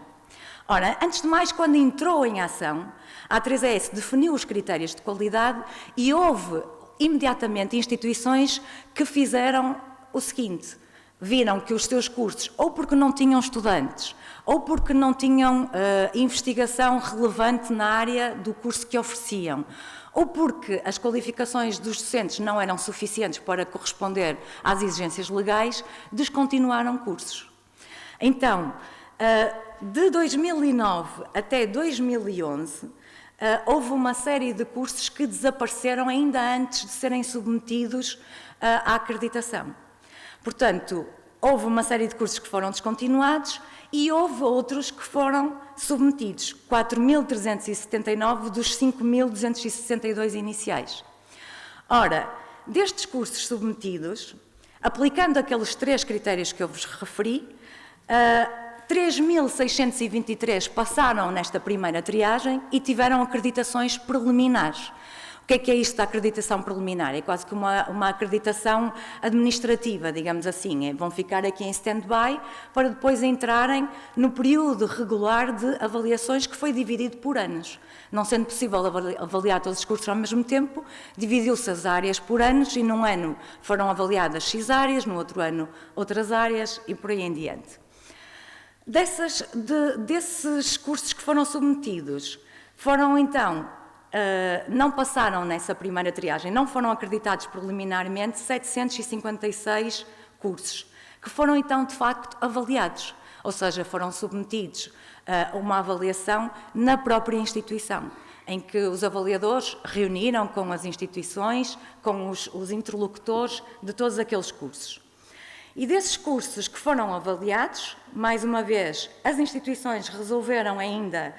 Ora, antes de mais, quando entrou em ação, a A3ES definiu os critérios de qualidade e houve imediatamente instituições que fizeram o seguinte: viram que os seus cursos, ou porque não tinham estudantes, ou porque não tinham investigação relevante na área do curso que ofereciam, ou porque as qualificações dos docentes não eram suficientes para corresponder às exigências legais, descontinuaram cursos. Então, de 2009 até 2011, houve uma série de cursos que desapareceram ainda antes de serem submetidos à acreditação. Portanto, houve uma série de cursos que foram descontinuados e houve outros que foram submetidos, 4.379 dos 5.262 iniciais. Ora, destes cursos submetidos, aplicando aqueles 3 critérios que eu vos referi, 3.623 passaram nesta primeira triagem e tiveram acreditações preliminares. O que é isto da acreditação preliminar? É quase que uma acreditação administrativa, digamos assim. Vão ficar aqui em stand-by para depois entrarem no período regular de avaliações que foi dividido por anos. Não sendo possível avaliar todos os cursos ao mesmo tempo, dividiu-se as áreas por anos e num ano foram avaliadas X áreas, no outro ano outras áreas e por aí em diante. Desses cursos que foram submetidos, foram então... não passaram nessa primeira triagem, não foram acreditados preliminarmente 756 cursos, que foram então de facto avaliados, ou seja, foram submetidos a uma avaliação na própria instituição, em que os avaliadores reuniram com as instituições, com os interlocutores de todos aqueles cursos. E desses cursos que foram avaliados, mais uma vez, as instituições resolveram ainda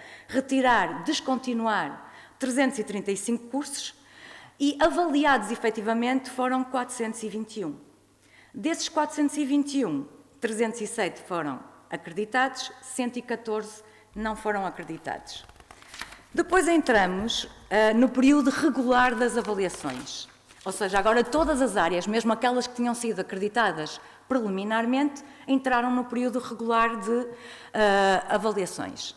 descontinuar 335 cursos e avaliados efetivamente foram 421. Desses 421, 307 foram acreditados, 114 não foram acreditados. Depois entramos no período regular das avaliações, ou seja, agora todas as áreas, mesmo aquelas que tinham sido acreditadas preliminarmente, entraram no período regular de avaliações.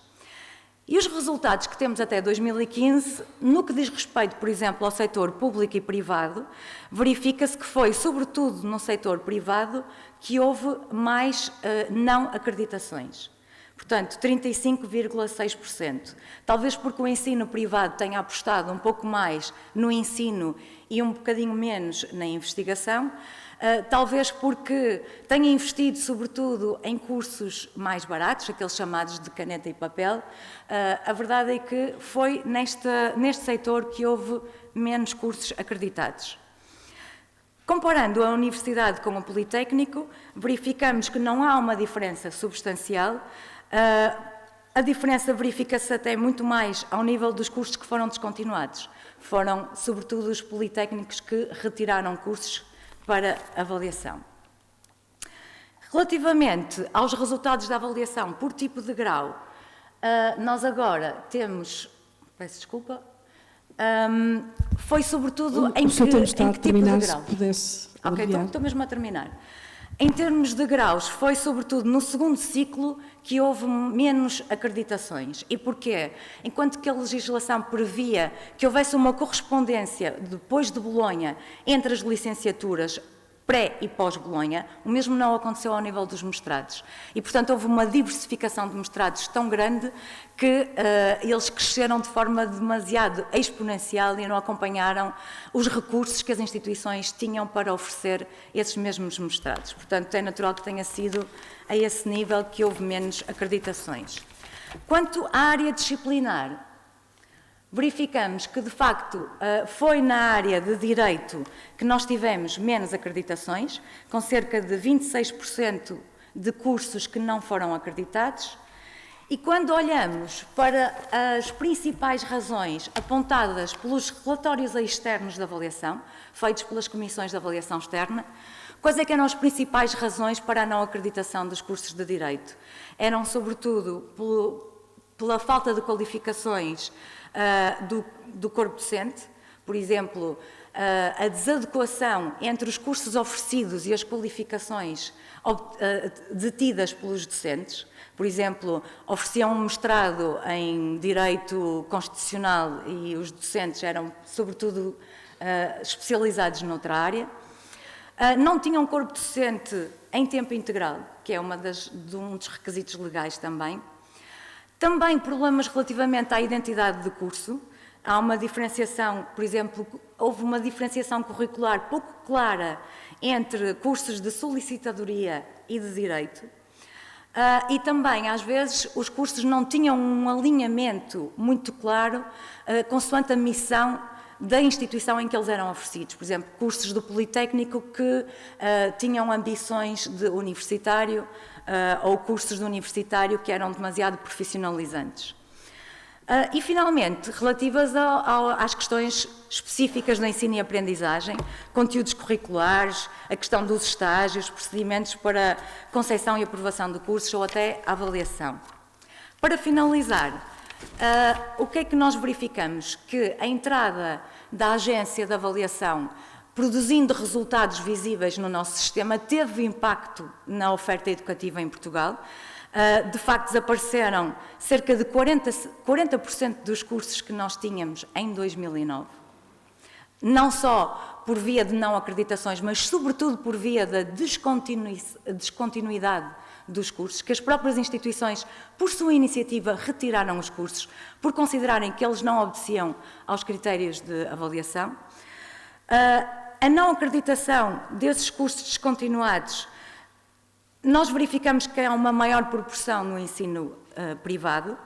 E os resultados que temos até 2015, no que diz respeito, por exemplo, ao setor público e privado, verifica-se que foi, sobretudo no setor privado, que houve mais não acreditações. Portanto, 35,6%. Talvez porque o ensino privado tenha apostado um pouco mais no ensino e um bocadinho menos na investigação, talvez porque tenha investido sobretudo em cursos mais baratos, aqueles chamados de caneta e papel. A verdade é que foi neste setor que houve menos cursos acreditados. Comparando a universidade com o Politécnico, verificamos que não há uma diferença substancial. A diferença verifica-se até muito mais ao nível dos cursos que foram descontinuados. Foram, sobretudo, os politécnicos que retiraram cursos para avaliação. Relativamente aos resultados da avaliação por tipo de grau, nós agora temos... Peço desculpa. Foi sobretudo em que tipo de grau? Se pudesse Ok, estou mesmo a terminar. Em termos de graus, foi sobretudo no segundo ciclo que houve menos acreditações. E porquê? Enquanto que a legislação previa que houvesse uma correspondência, depois de Bolonha, entre as licenciaturas pré e pós-Bolonha, o mesmo não aconteceu ao nível dos mestrados. E, portanto, houve uma diversificação de mestrados tão grande que eles cresceram de forma demasiado exponencial e não acompanharam os recursos que as instituições tinham para oferecer esses mesmos mestrados. Portanto, é natural que tenha sido a esse nível que houve menos acreditações. Quanto à área disciplinar, verificamos que, de facto, foi na área de Direito que nós tivemos menos acreditações, com cerca de 26% de cursos que não foram acreditados. E quando olhamos para as principais razões apontadas pelos relatórios externos de avaliação, feitos pelas comissões de avaliação externa, quais é que eram as principais razões para a não acreditação dos cursos de Direito? Eram, sobretudo, pela falta de qualificações do corpo docente, por exemplo, a desadequação entre os cursos oferecidos e as qualificações detidas pelos docentes. Por exemplo, ofereciam um mestrado em Direito Constitucional e os docentes eram, sobretudo, especializados noutra área. Não tinham corpo docente em tempo integral, que é um dos requisitos legais também. Também problemas relativamente à identidade do curso. Há uma diferenciação, por exemplo, houve uma diferenciação curricular pouco clara entre cursos de solicitadoria e de Direito. E também, às vezes, os cursos não tinham um alinhamento muito claro consoante a missão da instituição em que eles eram oferecidos. Por exemplo, cursos do Politécnico que tinham ambições de universitário ou cursos de universitário que eram demasiado profissionalizantes. E, finalmente, relativas às questões específicas do ensino e aprendizagem, conteúdos curriculares, a questão dos estágios, procedimentos para conceição e aprovação de cursos ou até avaliação. Para finalizar, o que é que nós verificamos? Que a entrada da agência de avaliação, produzindo resultados visíveis no nosso sistema, teve impacto na oferta educativa em Portugal. De facto, desapareceram cerca de 40% dos cursos que nós tínhamos em 2009. Não só por via de não acreditações, mas sobretudo por via da descontinuidade dos cursos, que as próprias instituições, por sua iniciativa, retiraram os cursos, por considerarem que eles não obedeciam aos critérios de avaliação. A não acreditação desses cursos descontinuados, nós verificamos que há uma maior proporção no ensino privado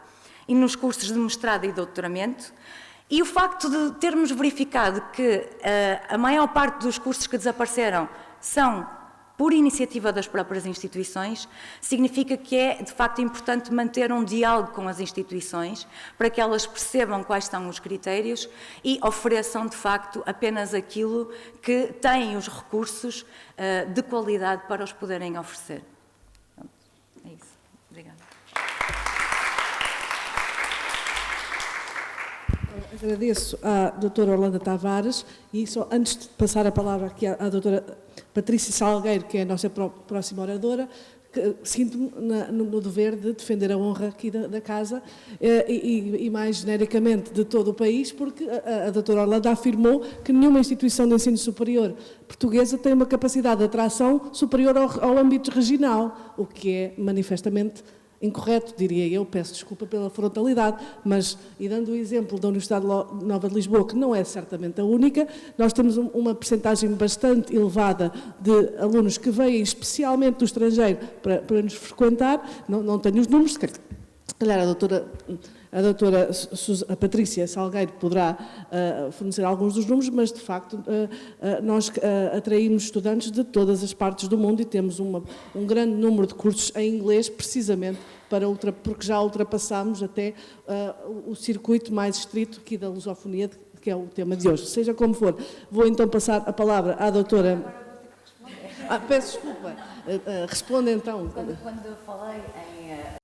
e nos cursos de mestrado e doutoramento, e o facto de termos verificado que a maior parte dos cursos que desapareceram são por iniciativa das próprias instituições, significa que é, de facto, importante manter um diálogo com as instituições para que elas percebam quais são os critérios e ofereçam, de facto, apenas aquilo que têm os recursos de qualidade para os poderem oferecer. Pronto, é isso. Obrigada. Agradeço à doutora Orlando Tavares e só antes de passar a palavra aqui à doutora Patrícia Salgueiro, que é a nossa próxima oradora, sinto-me no dever de defender a honra aqui da Casa e mais genericamente de todo o país, porque a doutora Orlando afirmou que nenhuma instituição de ensino superior portuguesa tem uma capacidade de atração superior ao âmbito regional, o que é manifestamente incorreto, diria eu, peço desculpa pela frontalidade, mas, e dando o exemplo da Universidade Nova de Lisboa, que não é certamente a única, nós temos uma percentagem bastante elevada de alunos que vêm especialmente do estrangeiro para nos frequentar, não tenho os números, se calhar a Patrícia Salgueiro poderá fornecer alguns dos números, mas de facto nós atraímos estudantes de todas as partes do mundo e temos um grande número de cursos em inglês, precisamente porque já ultrapassámos até o circuito mais estrito aqui da lusofonia, que é o tema de hoje. Seja como for, vou então passar a palavra à doutora... peço desculpa. Responda então. Quando eu falei em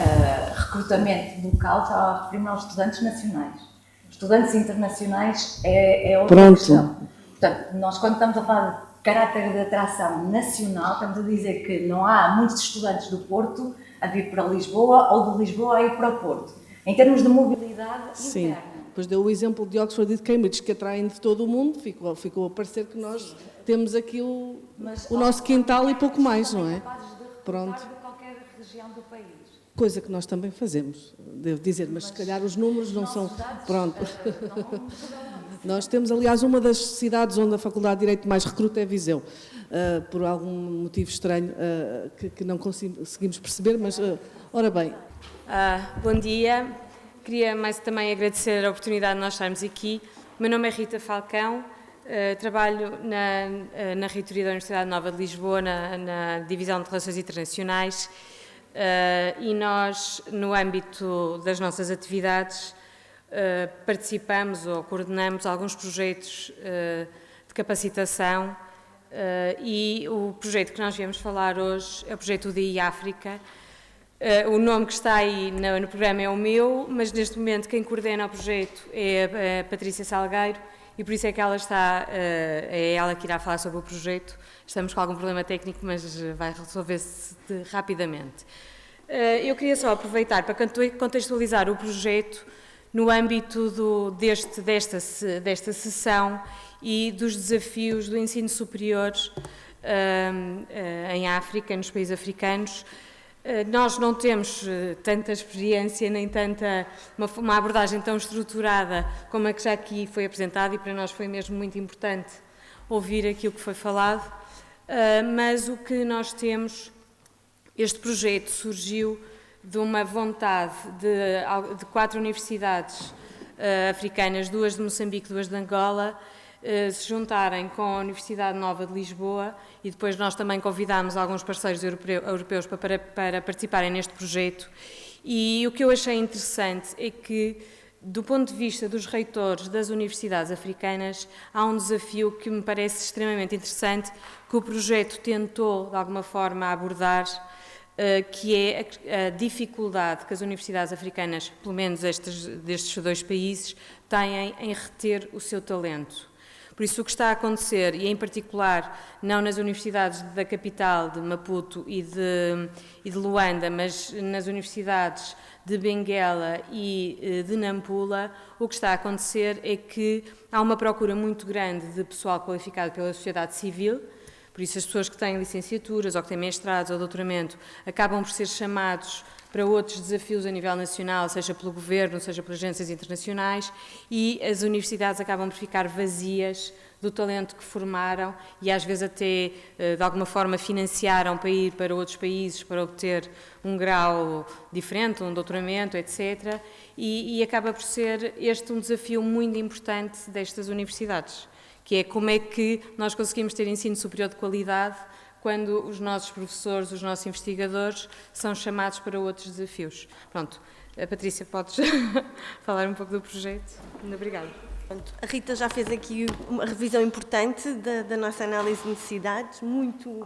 recrutamento local, estava a referir-me aos estudantes nacionais. Estudantes internacionais é outra questão. Portanto, nós quando estamos a falar de caráter de atração nacional, estamos a dizer que não há muitos estudantes do Porto a vir para Lisboa ou de Lisboa a ir para o Porto. Em termos de mobilidade interna. Depois deu o exemplo de Oxford e de Cambridge, que atraem de todo o mundo, ficou a parecer que nós temos aqui o nosso quintal e pouco mais, não é? Pronto. De qualquer região do país. Coisa que nós também fazemos, devo dizer, mas se calhar os números não são... Pronto. Nós temos, aliás, uma das cidades onde a Faculdade de Direito mais recruta é Viseu, por algum motivo estranho que não conseguimos perceber, mas, ora bem. Bom dia, queria mais também agradecer a oportunidade de nós estarmos aqui. O meu nome é Rita Falcão, trabalho na Reitoria da Universidade Nova de Lisboa, na Divisão de Relações Internacionais, e nós, no âmbito das nossas atividades, participamos ou coordenamos alguns projetos de capacitação, e o projeto que nós viemos falar hoje é o projeto UDI África. O nome que está aí no programa é o meu, mas neste momento quem coordena o projeto é a Patrícia Salgueiro, e por isso é que ela é ela que irá falar sobre o projeto. Estamos com algum problema técnico, mas vai resolver-se rapidamente. Eu queria só aproveitar para contextualizar o projeto no âmbito desta sessão e dos desafios do ensino superior em África, nos países africanos. Nós não temos tanta experiência, nem uma abordagem tão estruturada como a que já aqui foi apresentada, e para nós foi mesmo muito importante ouvir aquilo que foi falado, mas o que nós temos, este projeto surgiu de uma vontade de 4 universidades africanas, 2 de Moçambique, 2 de Angola, se juntarem com a Universidade Nova de Lisboa, e depois nós também convidámos alguns parceiros europeus para participarem neste projeto. E o que eu achei interessante é que, do ponto de vista dos reitores das universidades africanas, há um desafio que me parece extremamente interessante, que o projeto tentou, de alguma forma, abordar, que é a dificuldade que as universidades africanas, pelo menos destes 2 países, têm em reter o seu talento. Por isso, o que está a acontecer, e em particular não nas universidades da capital, de Maputo e de Luanda, mas nas universidades de Benguela e de Nampula, o que está a acontecer é que há uma procura muito grande de pessoal qualificado pela sociedade civil. Por isso, as pessoas que têm licenciaturas ou que têm mestrados ou doutoramento acabam por ser chamados para outros desafios a nível nacional, seja pelo governo, seja por agências internacionais, e as universidades acabam por ficar vazias do talento que formaram e às vezes até, de alguma forma, financiaram para ir para outros países para obter um grau diferente, um doutoramento, etc. E acaba por ser este um desafio muito importante destas universidades, que é como é que nós conseguimos ter ensino superior de qualidade quando os nossos professores, os nossos investigadores são chamados para outros desafios. Pronto, a Patrícia, podes falar um pouco do projeto? Muito obrigada. A Rita já fez aqui uma revisão importante da nossa análise de necessidades, muito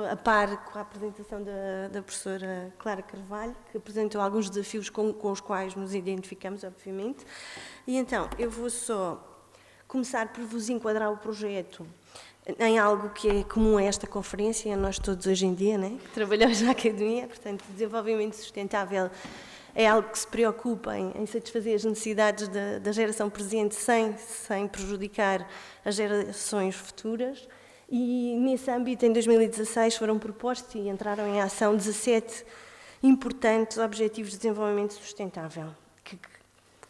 a par com a apresentação da professora Clara Carvalho, que apresentou alguns desafios com os quais nos identificamos, obviamente. E então, eu vou só começar por vos enquadrar o projeto em algo que é comum a esta conferência, a nós todos hoje em dia, né? Que trabalhamos na academia. Portanto, desenvolvimento sustentável é algo que se preocupa em satisfazer as necessidades da geração presente sem prejudicar as gerações futuras. E nesse âmbito, em 2016, foram propostos e entraram em ação 17 importantes Objetivos de Desenvolvimento Sustentável, que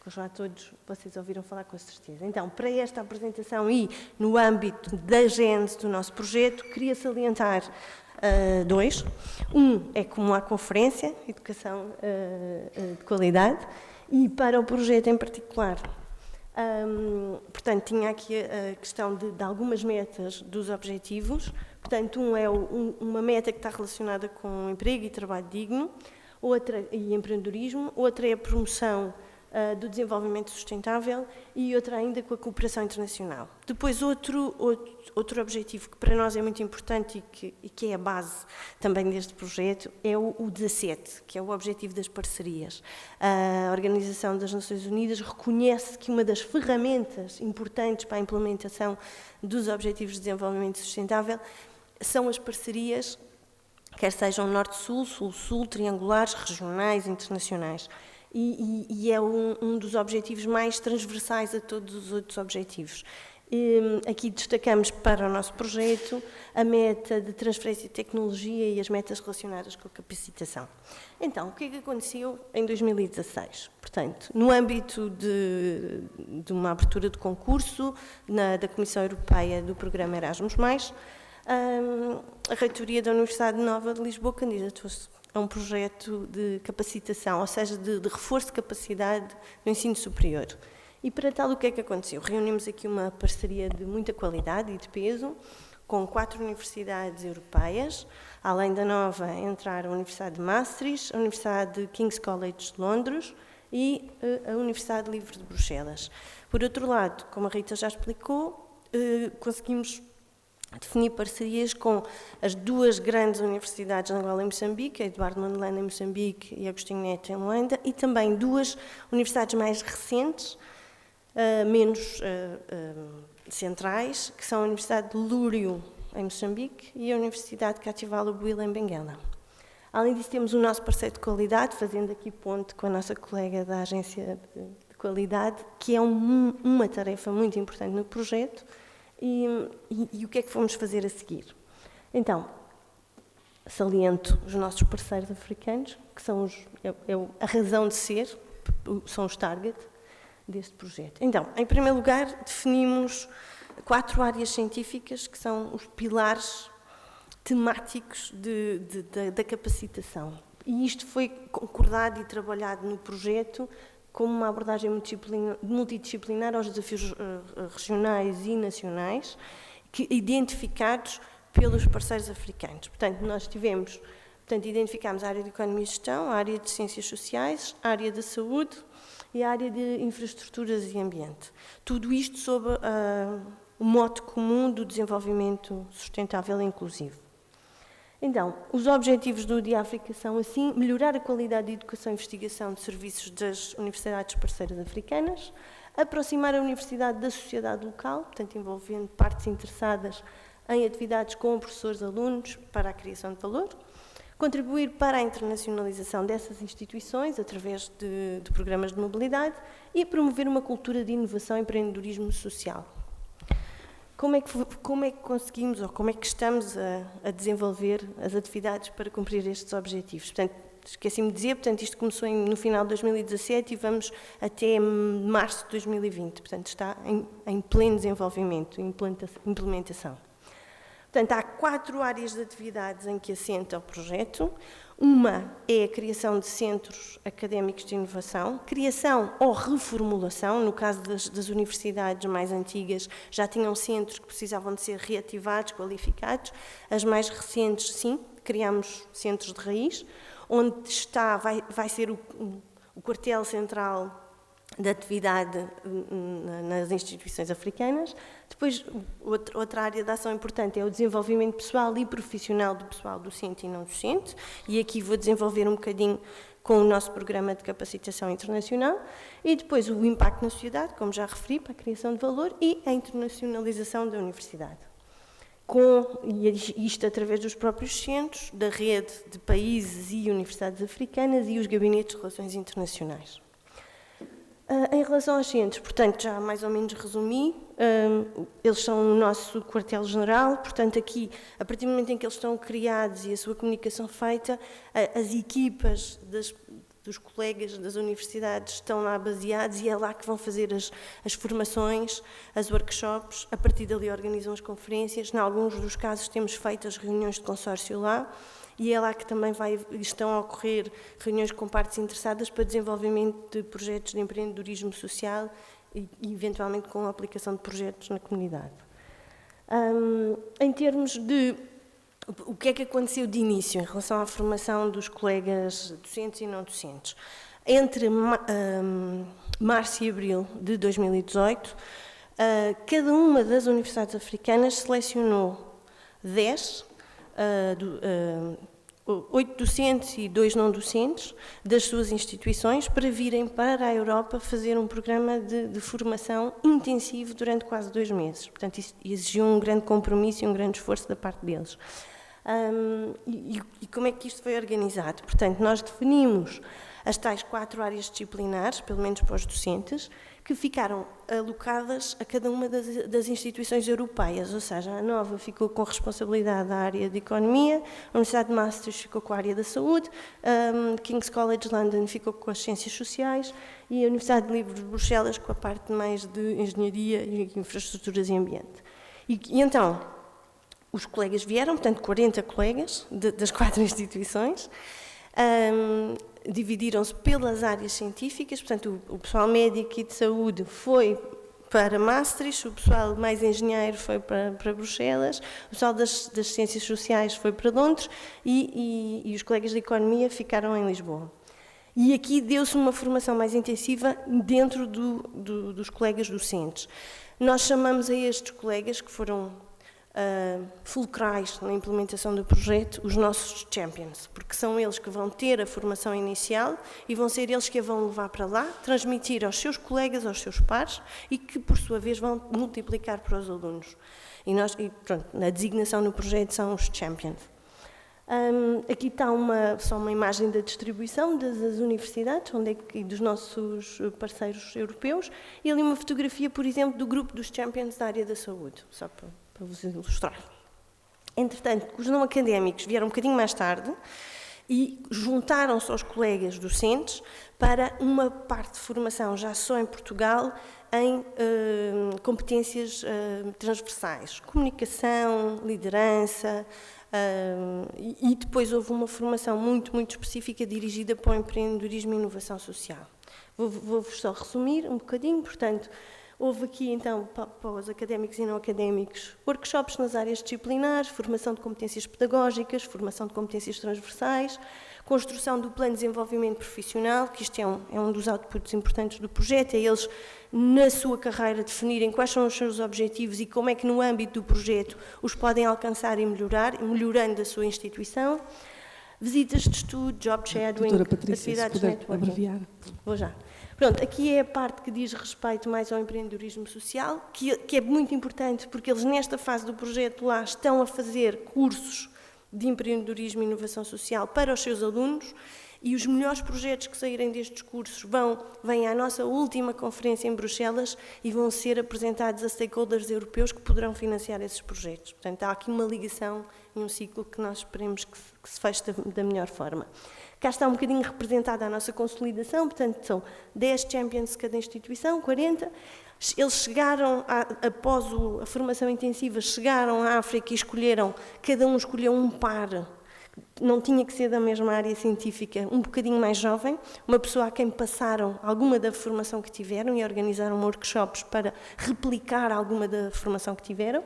já todos vocês ouviram falar com certeza. Então, para esta apresentação e no âmbito da gênese do nosso projeto, queria salientar 2. Um é comum à conferência, Educação de Qualidade, e para o projeto em particular. Portanto, tinha aqui a questão de algumas metas dos objetivos. Portanto, um é uma meta que está relacionada com emprego e trabalho digno, outra e empreendedorismo, outra é a promoção do desenvolvimento sustentável e outra ainda com a cooperação internacional. Depois, outro objetivo que para nós é muito importante e que é a base também deste projeto é o 17, que é o objetivo das parcerias. A Organização das Nações Unidas reconhece que uma das ferramentas importantes para a implementação dos Objetivos de Desenvolvimento Sustentável são as parcerias, quer sejam norte-sul, sul-sul, triangulares, regionais, internacionais. e é um dos objetivos mais transversais a todos os outros objetivos. Aqui destacamos para o nosso projeto a meta de transferência de tecnologia e as metas relacionadas com a capacitação. Então, o que é que aconteceu em 2016? Portanto, no âmbito de uma abertura de concurso da Comissão Europeia do programa Erasmus+, a Reitoria da Universidade Nova de Lisboa candidatou-se a um projeto de capacitação, ou seja, de reforço de capacidade no ensino superior. E para tal, o que é que aconteceu? Reunimos aqui uma parceria de muita qualidade e de peso, com 4 universidades europeias. Além da Nova, entraram a Universidade de Maastricht, a Universidade de King's College de Londres e a Universidade Livre de Bruxelas. Por outro lado, como a Rita já explicou, conseguimos definir parcerias com as 2 grandes universidades na Angola e Moçambique, a Eduardo Mondlane em Moçambique e Agostinho Neto em Luanda, e também 2 universidades mais recentes, menos centrais, que são a Universidade de Lúrio, em Moçambique, e a Universidade de Kativala-Buila, em Benguela. Além disso, temos o nosso parceiro de qualidade, fazendo aqui ponte com a nossa colega da Agência de Qualidade, que é uma tarefa muito importante no projeto, e o que é que vamos fazer a seguir? Então, saliento os nossos parceiros africanos, que são a razão de ser, são os target deste projeto. Então, em primeiro lugar, definimos 4 áreas científicas que são os pilares temáticos da capacitação. E isto foi concordado e trabalhado no projeto como uma abordagem multidisciplinar aos desafios regionais e nacionais, identificados pelos parceiros africanos. Portanto, identificámos a área de economia e gestão, a área de ciências sociais, a área da saúde e a área de infraestruturas e ambiente. Tudo isto sob o mote comum do desenvolvimento sustentável e inclusivo. Então, os objetivos do DIAFRICA são, assim, melhorar a qualidade de educação e investigação de serviços das universidades parceiras africanas, aproximar a universidade da sociedade local, portanto, envolvendo partes interessadas em atividades com professores e alunos para a criação de valor, contribuir para a internacionalização dessas instituições através de programas de mobilidade e promover uma cultura de inovação e empreendedorismo social. Como é que conseguimos, ou como é que estamos a desenvolver as atividades para cumprir estes objetivos? Portanto, esqueci-me de dizer, isto começou no final de 2017 e vamos até março de 2020, portanto, está em pleno desenvolvimento e implementação. Portanto, há 4 áreas de atividades em que assenta o projeto. Uma é a criação de centros académicos de inovação, criação ou reformulação. No caso das universidades mais antigas, já tinham centros que precisavam de ser reativados, qualificados. As mais recentes, sim, criamos centros de raiz, onde vai ser o quartel central da atividade nas instituições africanas. Depois, outra área de ação importante é o desenvolvimento pessoal e profissional do pessoal docente e não docente, e aqui vou desenvolver um bocadinho com o nosso programa de capacitação internacional, e depois o impacto na sociedade, como já referi, para a criação de valor, e a internacionalização da universidade. E isto através dos próprios centros, da rede de países e universidades africanas e os gabinetes de relações internacionais. Em relação aos centros, portanto, já mais ou menos resumi, eles são o nosso quartel-general, portanto, aqui, a partir do momento em que eles estão criados e a sua comunicação feita, as equipas dos colegas das universidades estão lá baseados e é lá que vão fazer as formações, as workshops, a partir dali organizam as conferências, em alguns dos casos temos feito as reuniões de consórcio lá, e é lá que também estão a ocorrer reuniões com partes interessadas para desenvolvimento de projetos de empreendedorismo social e eventualmente com a aplicação de projetos na comunidade. Em termos de o que é que aconteceu de início em relação à formação dos colegas docentes e não docentes? Entre março e abril de 2018, cada uma das universidades africanas selecionou 8 docentes e 2 não docentes das suas instituições para virem para a Europa fazer um programa de formação intensivo durante quase 2 meses. Portanto, isso exigiu um grande compromisso e um grande esforço da parte deles. E como é que isto foi organizado? Portanto, nós definimos as tais 4 áreas disciplinares, pelo menos para os docentes, que ficaram alocadas a cada uma das instituições europeias, ou seja, a Nova ficou com responsabilidade da área de Economia, a Universidade de Maastricht ficou com a área da Saúde, King's College London ficou com as Ciências Sociais e a Universidade Livre de Bruxelas com a parte mais de Engenharia e Infraestruturas e Ambiente. E então, os colegas vieram, portanto 40 colegas das 4 instituições, dividiram-se pelas áreas científicas, portanto o pessoal médico e de saúde foi para Maastricht, o pessoal mais engenheiro foi para Bruxelas, o pessoal das ciências sociais foi para Londres e os colegas de economia ficaram em Lisboa. E aqui deu-se uma formação mais intensiva dentro dos colegas docentes. Nós chamamos a estes colegas que foram fulcrais na implementação do projeto, os nossos champions, porque são eles que vão ter a formação inicial e vão ser eles que a vão levar para lá, transmitir aos seus colegas, aos seus pares e que, por sua vez, vão multiplicar para os alunos. E pronto, a designação no projeto são os champions. Aqui está só uma imagem da distribuição das universidades e dos nossos parceiros europeus e ali uma fotografia, por exemplo, do grupo dos champions da área da saúde, só para vos ilustrar. Entretanto, os não académicos vieram um bocadinho mais tarde e juntaram-se aos colegas docentes para uma parte de formação já só em Portugal em competências transversais, comunicação, liderança, e depois houve uma formação muito, muito específica dirigida para o empreendedorismo e inovação social. Vou-vos só resumir um bocadinho, portanto, houve aqui, então, para os académicos e não académicos, workshops nas áreas disciplinares, formação de competências pedagógicas, formação de competências transversais, construção do plano de desenvolvimento profissional, que isto é um dos outputs importantes do projeto, é eles, na sua carreira, definirem quais são os seus objetivos e como é que, no âmbito do projeto, os podem alcançar e melhorar, melhorando a sua instituição. Visitas de estudo, job shadowing, Doutora Patrícia, atividades se de puder networking. abreviar. Vou já. Pronto, aqui é a parte que diz respeito mais ao empreendedorismo social, que é muito importante porque eles nesta fase do projeto lá estão a fazer cursos de empreendedorismo e inovação social para os seus alunos e os melhores projetos que saírem destes cursos vêm à nossa última conferência em Bruxelas e vão ser apresentados a stakeholders europeus que poderão financiar esses projetos. Portanto, há aqui uma ligação e um ciclo que nós esperemos que se feche da melhor forma. Cá está um bocadinho representada a nossa consolidação, portanto, são 10 champions de cada instituição, 40. Eles chegaram, após a formação intensiva, chegaram à África e cada um escolheu um par, não tinha que ser da mesma área científica, um bocadinho mais jovem, uma pessoa a quem passaram alguma da formação que tiveram e organizaram workshops para replicar alguma da formação que tiveram.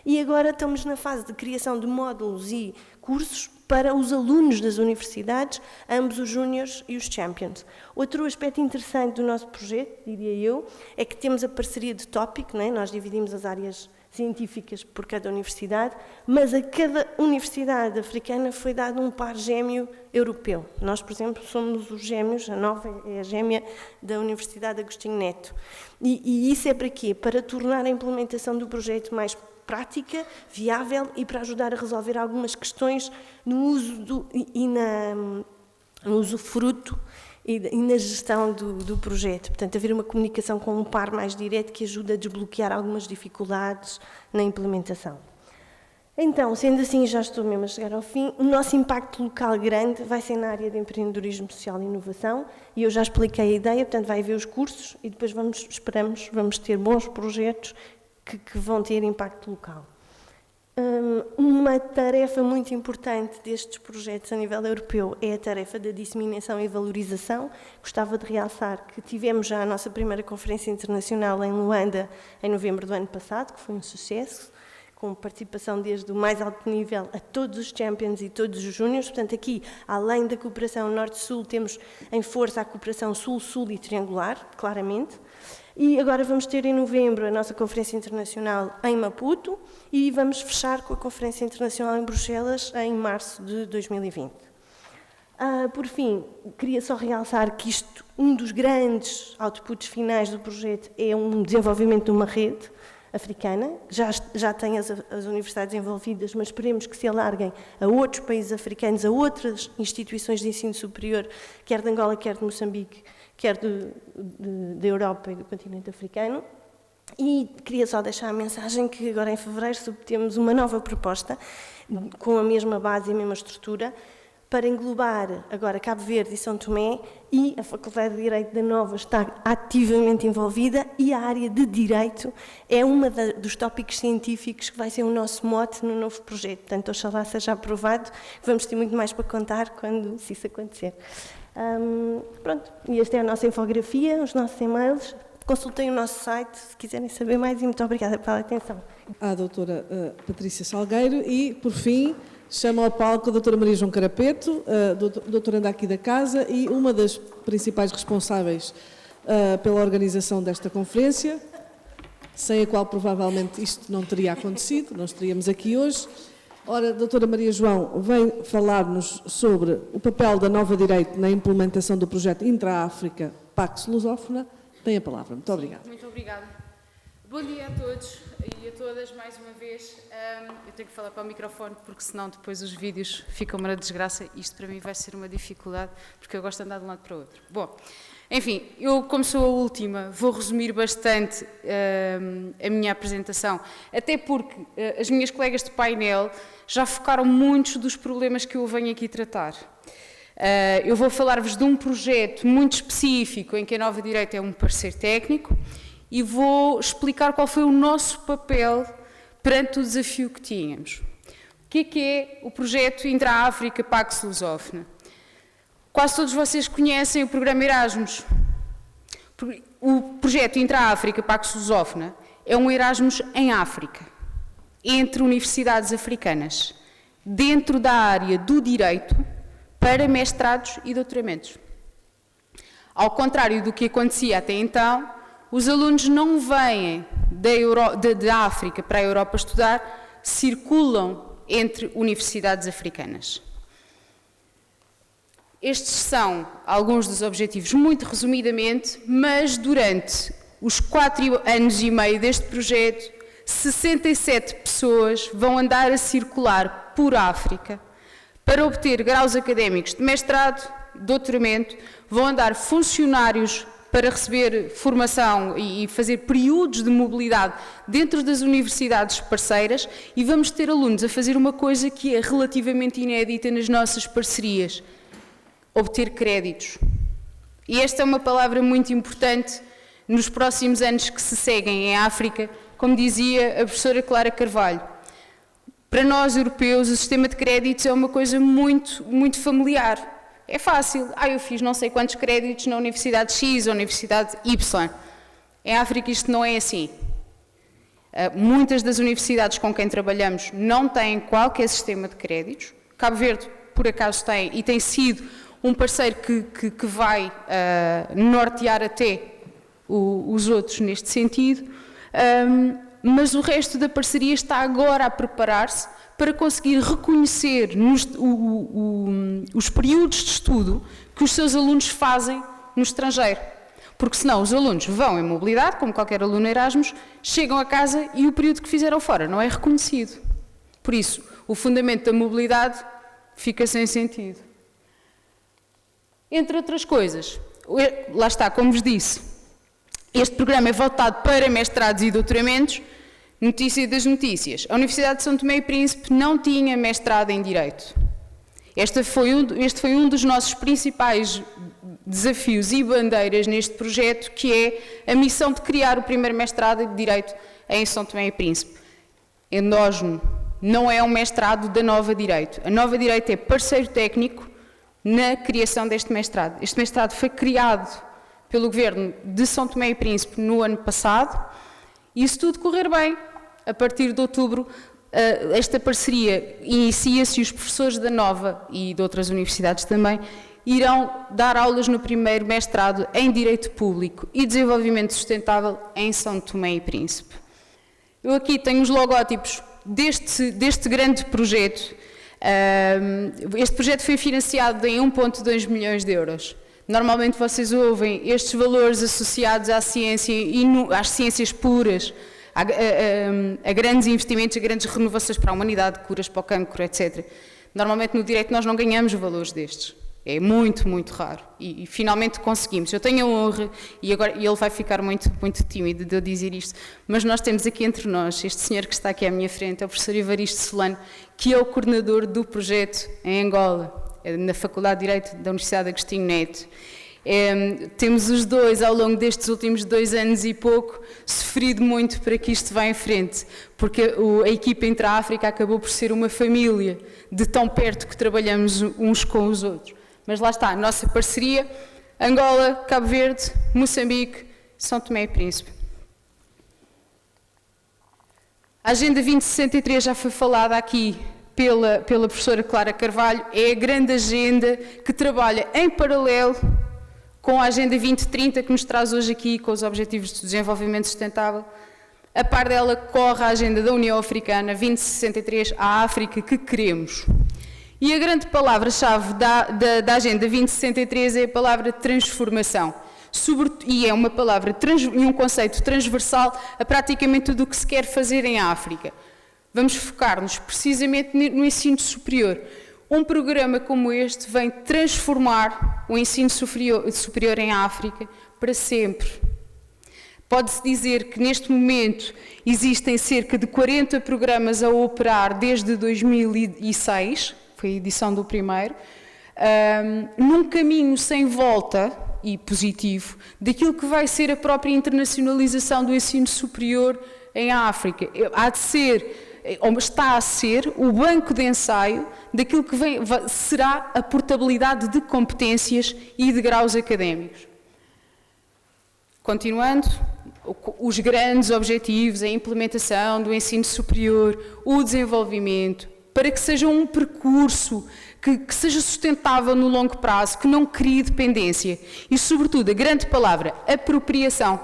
E agora estamos na fase de criação de módulos e cursos para os alunos das universidades, ambos os júniores e os champions. Outro aspecto interessante do nosso projeto, diria eu, é que temos a parceria de tópico, não é? Nós dividimos as áreas científicas por cada universidade, mas a cada universidade africana foi dado um par gêmeo europeu. Nós, por exemplo, somos os gêmeos, a Nova é a gêmea da Universidade Agostinho Neto. E isso é para quê? Para tornar a implementação do projeto mais prática, viável e para ajudar a resolver algumas questões no uso no usufruto e na gestão do projeto. Portanto, haver uma comunicação com um par mais direto que ajuda a desbloquear algumas dificuldades na implementação. Então, sendo assim, já estou mesmo a chegar ao fim, o nosso impacto local grande vai ser na área de empreendedorismo social e inovação, e eu já expliquei a ideia, portanto, vai haver os cursos e depois vamos ter bons projetos que vão ter impacto local. Uma tarefa muito importante destes projetos a nível europeu é a tarefa da disseminação e valorização. Gostava de realçar que tivemos já a nossa primeira conferência internacional em Luanda em novembro do ano passado, que foi um sucesso, com participação desde o mais alto nível a todos os champions e todos os júniores. Portanto, aqui, além da cooperação norte-sul, temos em força a cooperação sul-sul e triangular, claramente. E agora vamos ter em novembro a nossa Conferência Internacional em Maputo e vamos fechar com a Conferência Internacional em Bruxelas em março de 2020. Por fim, queria só realçar que um dos grandes outputs finais do projeto é um desenvolvimento de uma rede. africana, já tem as universidades envolvidas, mas esperemos que se alarguem a outros países africanos, a outras instituições de ensino superior, quer de Angola, quer de Moçambique, quer da Europa e do continente africano. E queria só deixar a mensagem que agora em fevereiro submetemos uma nova proposta, com a mesma base e a mesma estrutura, para englobar agora Cabo Verde e São Tomé, e a Faculdade de Direito da Nova está ativamente envolvida, e a área de Direito é uma dos tópicos científicos que vai ser o nosso mote no novo projeto. Portanto, oxalá seja aprovado, vamos ter muito mais para contar quando isso acontecer. Pronto, e esta é a nossa infografia, os nossos e-mails. Consultem o nosso site se quiserem saber mais, e muito obrigada pela atenção. À doutora Patrícia Salgueiro e, por fim, chamo ao palco a doutora Maria João Carapeto, doutoranda aqui da casa e uma das principais responsáveis pela organização desta conferência, sem a qual provavelmente isto não teria acontecido, não estaríamos aqui hoje. Ora, a doutora Maria João vem falar-nos sobre o papel da Nova Direito na implementação do projeto Intra-África Pax Lusófona. Tem a palavra. Muito obrigada. Muito obrigada. Bom dia a todos e a todas, mais uma vez. Eu tenho que falar para o microfone, porque senão depois os vídeos ficam uma desgraça. Isto para mim vai ser uma dificuldade, porque eu gosto de andar de um lado para o outro. Bom, enfim, eu, como sou a última, vou resumir bastante a minha apresentação, até porque as minhas colegas de painel já focaram muitos dos problemas que eu venho aqui tratar. Eu vou falar-vos de um projeto muito específico em que a Nova Direito é um parceiro técnico e vou explicar qual foi o nosso papel perante o desafio que tínhamos. O que é o projeto Intra-África Pax Lusófona? Quase todos vocês conhecem o programa Erasmus. O projeto Intra-África Pax Lusófona é um Erasmus em África, entre universidades africanas, dentro da área do direito, para mestrados e doutoramentos. Ao contrário do que acontecia até então, os alunos não vêm da África para a Europa estudar, circulam entre universidades africanas. Estes são alguns dos objetivos, muito resumidamente, mas durante os 4 anos e meio deste projeto, 67 pessoas vão andar a circular por África para obter graus académicos de mestrado, doutoramento, vão andar funcionários para receber formação e fazer períodos de mobilidade dentro das universidades parceiras, e vamos ter alunos a fazer uma coisa que é relativamente inédita nas nossas parcerias: obter créditos. E esta é uma palavra muito importante nos próximos anos que se seguem em África, como dizia a professora Clara Carvalho. Para nós, europeus, o sistema de créditos é uma coisa muito, muito familiar. É fácil. Eu fiz não sei quantos créditos na Universidade X ou Universidade Y. Em África isto não é assim. Muitas das universidades com quem trabalhamos não têm qualquer sistema de créditos. Cabo Verde, por acaso, tem, e tem sido um parceiro que vai nortear até os outros neste sentido. Mas o resto da parceria está agora a preparar-se para conseguir reconhecer os períodos de estudo que os seus alunos fazem no estrangeiro. Porque senão os alunos vão em mobilidade, como qualquer aluno Erasmus, chegam a casa e o período que fizeram fora não é reconhecido. Por isso, o fundamento da mobilidade fica sem sentido. Entre outras coisas, lá está, como vos disse, este programa é voltado para mestrados e doutoramentos. Notícia das notícias: a Universidade de São Tomé e Príncipe não tinha mestrado em Direito. Este foi um dos nossos principais desafios e bandeiras neste projeto, que é a missão de criar o primeiro mestrado de Direito em São Tomé e Príncipe. Endógeno, não é um mestrado da Nova Direito. A Nova Direito é parceiro técnico na criação deste mestrado. Este mestrado foi criado pelo Governo de São Tomé e Príncipe no ano passado, e se tudo correr bem, a partir de outubro, esta parceria inicia-se e os professores da Nova e de outras universidades também irão dar aulas no primeiro mestrado em Direito Público e Desenvolvimento Sustentável em São Tomé e Príncipe. Eu aqui tenho os logótipos deste grande projeto. Este projeto foi financiado em 1,2 milhões de euros. Normalmente vocês ouvem estes valores associados à ciência e às ciências puras, a grandes investimentos, a grandes renovações para a humanidade, curas para o cancro, etc. Normalmente no direito nós não ganhamos valores destes. É muito, muito raro. E finalmente conseguimos. Eu tenho a honra, e ele vai ficar muito, muito tímido de eu dizer isto, mas nós temos aqui entre nós, este senhor que está aqui à minha frente, é o professor Evaristo Solano, que é o coordenador do projeto em Angola, na Faculdade de Direito da Universidade Agostinho Neto. Temos os dois, ao longo destes últimos 2 anos e pouco, sofrido muito para que isto vá em frente, porque a equipa Intra-África acabou por ser uma família, de tão perto que trabalhamos uns com os outros. Mas lá está, a nossa parceria, Angola, Cabo Verde, Moçambique, São Tomé e Príncipe. A Agenda 2063 já foi falada aqui pela professora Clara Carvalho, é a grande agenda que trabalha em paralelo com a Agenda 2030 que nos traz hoje aqui com os Objetivos de Desenvolvimento Sustentável. A par dela corre a Agenda da União Africana 2063, a África que queremos. E a grande palavra-chave da Agenda 2063 é a palavra transformação. E é uma palavra e um conceito transversal a praticamente tudo o que se quer fazer em África. Vamos focar-nos precisamente no ensino superior. Um programa como este vem transformar o ensino superior em África para sempre. Pode-se dizer que neste momento existem cerca de 40 programas a operar desde 2006, foi a edição do primeiro, num caminho sem volta e positivo daquilo que vai ser a própria internacionalização do ensino superior em África. Há de ser, ou está a ser, o banco de ensaio daquilo que será a portabilidade de competências e de graus académicos. Continuando, os grandes objetivos, a implementação do ensino superior, o desenvolvimento, para que seja um percurso que seja sustentável no longo prazo, que não crie dependência e, sobretudo, a grande palavra, apropriação.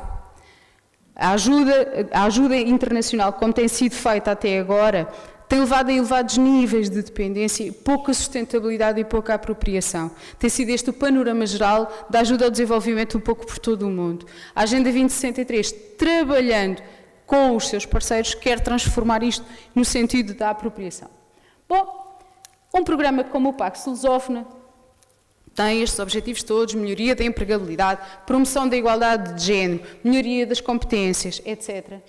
A ajuda internacional, como tem sido feita até agora, tem levado a elevados níveis de dependência, pouca sustentabilidade e pouca apropriação. Tem sido este o panorama geral da ajuda ao desenvolvimento um pouco por todo o mundo. A Agenda 2063, trabalhando com os seus parceiros, quer transformar isto no sentido da apropriação. Bom, um programa como o Pax Lusófona tem estes objetivos todos, melhoria da empregabilidade, promoção da igualdade de género, melhoria das competências, etc.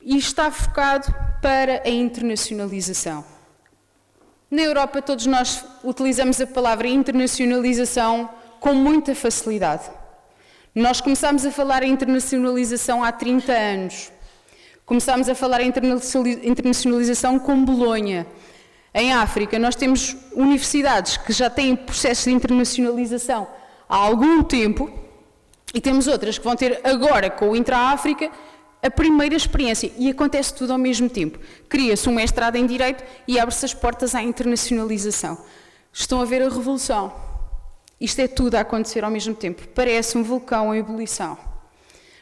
E está focado para a internacionalização. Na Europa, todos nós utilizamos a palavra internacionalização com muita facilidade. Nós começámos a falar em internacionalização há 30 anos. Começámos a falar em internacionalização com Bolonha. Em África, nós temos universidades que já têm processos de internacionalização há algum tempo e temos outras que vão ter agora, com o Intra-África, a primeira experiência. E acontece tudo ao mesmo tempo. Cria-se um mestrado em Direito e abre-se as portas à internacionalização. Estão a ver a revolução. Isto é tudo a acontecer ao mesmo tempo. Parece um vulcão em ebulição.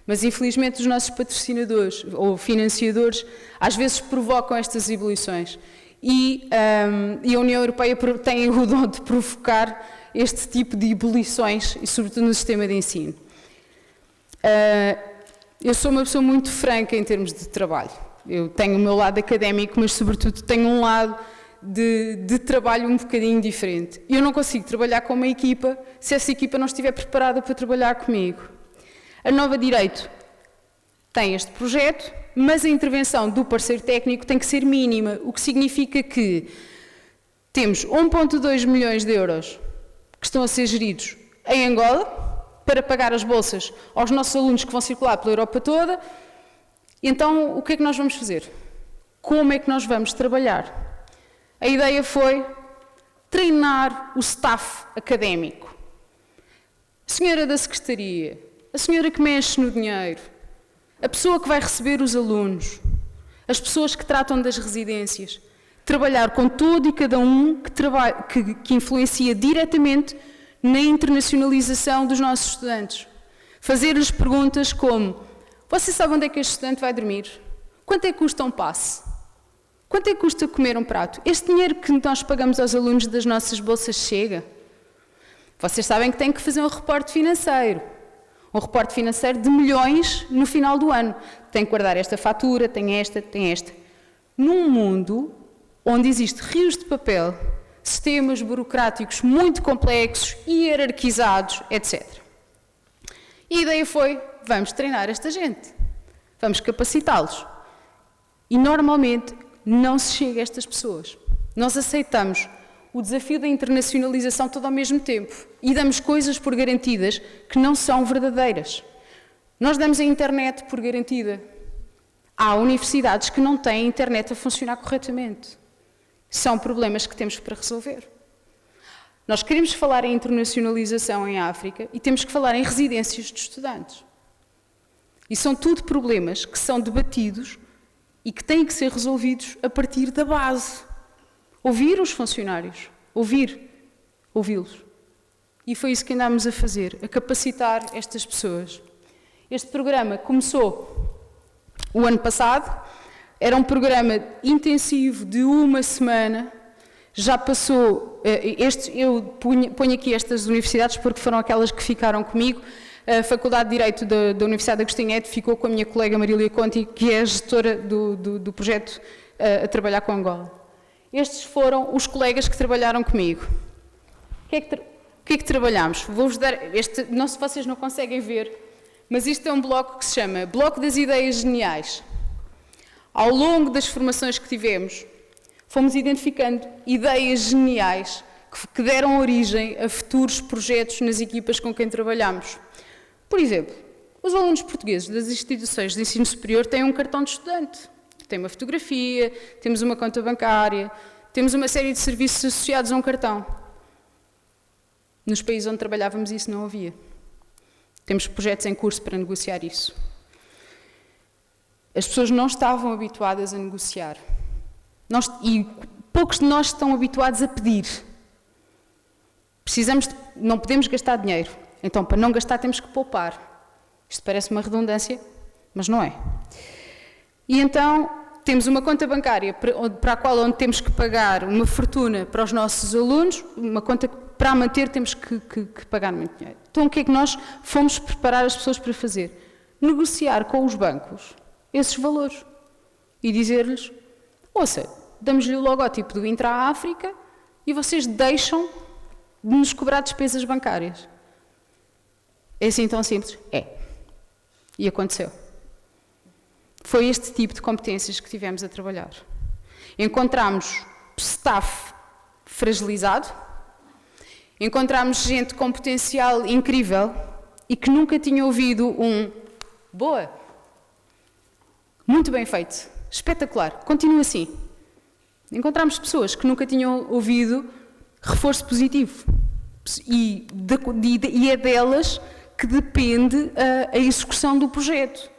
Mas, infelizmente, os nossos patrocinadores ou financiadores às vezes provocam estas ebulições. E a União Europeia tem o dom de provocar este tipo de ebulições, e sobretudo no sistema de ensino. Eu sou uma pessoa muito franca em termos de trabalho. Eu tenho o meu lado académico, mas, sobretudo, tenho um lado de trabalho um bocadinho diferente. Eu não consigo trabalhar com uma equipa se essa equipa não estiver preparada para trabalhar comigo. A Nova Direito tem este projeto, mas a intervenção do parceiro técnico tem que ser mínima, o que significa que temos 1,2 milhões de euros que estão a ser geridos em Angola para pagar as bolsas aos nossos alunos que vão circular pela Europa toda. Então, o que é que nós vamos fazer? Como é que nós vamos trabalhar? A ideia foi treinar o staff académico. A senhora da secretaria, a senhora que mexe no dinheiro, a pessoa que vai receber os alunos, as pessoas que tratam das residências, trabalhar com todo e cada um que influencia diretamente na internacionalização dos nossos estudantes. Fazer-lhes perguntas como: você sabe onde é que este estudante vai dormir? Quanto é que custa um passe? Quanto é que custa comer um prato? Este dinheiro que nós pagamos aos alunos das nossas bolsas chega? Vocês sabem que têm que fazer um reporte financeiro. Um reporte financeiro de milhões no final do ano. Tem que guardar esta fatura, tem esta, tem esta. Num mundo onde existem rios de papel, sistemas burocráticos muito complexos, hierarquizados, etc. E a ideia foi, vamos treinar esta gente, vamos capacitá-los. E normalmente não se chega a estas pessoas. Nós aceitamos o desafio da internacionalização todo ao mesmo tempo e damos coisas por garantidas que não são verdadeiras. Nós damos a internet por garantida. Há universidades que não têm a internet a funcionar corretamente. São problemas que temos para resolver. Nós queremos falar em internacionalização em África e temos que falar em residências de estudantes. E são tudo problemas que são debatidos e que têm que ser resolvidos a partir da base. Ouvir os funcionários, ouvi-los. E foi isso que andámos a fazer, a capacitar estas pessoas. Este programa começou o ano passado, era um programa intensivo de uma semana, já passou, eu ponho aqui estas universidades porque foram aquelas que ficaram comigo. A Faculdade de Direito da Universidade de Agostinho Neto ficou com a minha colega Marília Conti, que é a gestora do projeto a trabalhar com Angola. Estes foram os colegas que trabalharam comigo. O que é que trabalhámos? Vou-vos dar, não sei se vocês não conseguem ver, mas isto é um bloco que se chama Bloco das Ideias Geniais. Ao longo das formações que tivemos, fomos identificando ideias geniais que deram origem a futuros projetos nas equipas com quem trabalhamos. Por exemplo, os alunos portugueses das instituições de ensino superior têm um cartão de estudante. Tem uma fotografia, temos uma conta bancária, temos uma série de serviços associados a um cartão. Nos países onde trabalhávamos isso não havia. Temos projetos em curso para negociar isso. As pessoas não estavam habituadas a negociar. E poucos de nós estão habituados a pedir. Não podemos gastar dinheiro. Então, para não gastar, temos que poupar. Isto parece uma redundância, mas não é. E então, temos uma conta bancária para a qual onde temos que pagar uma fortuna para os nossos alunos, uma conta que para a manter temos que pagar muito dinheiro. Então, o que é que nós fomos preparar as pessoas para fazer? Negociar com os bancos esses valores e dizer-lhes, ouça, damos-lhe o logótipo do Intra-África e vocês deixam de nos cobrar despesas bancárias. É assim tão simples? É. E aconteceu. Foi este tipo de competências que tivemos a trabalhar. Encontramos staff fragilizado, encontramos gente com potencial incrível e que nunca tinha ouvido boa, muito bem feito, espetacular, continua assim. Encontramos pessoas que nunca tinham ouvido reforço positivo e é delas que depende a execução do projeto.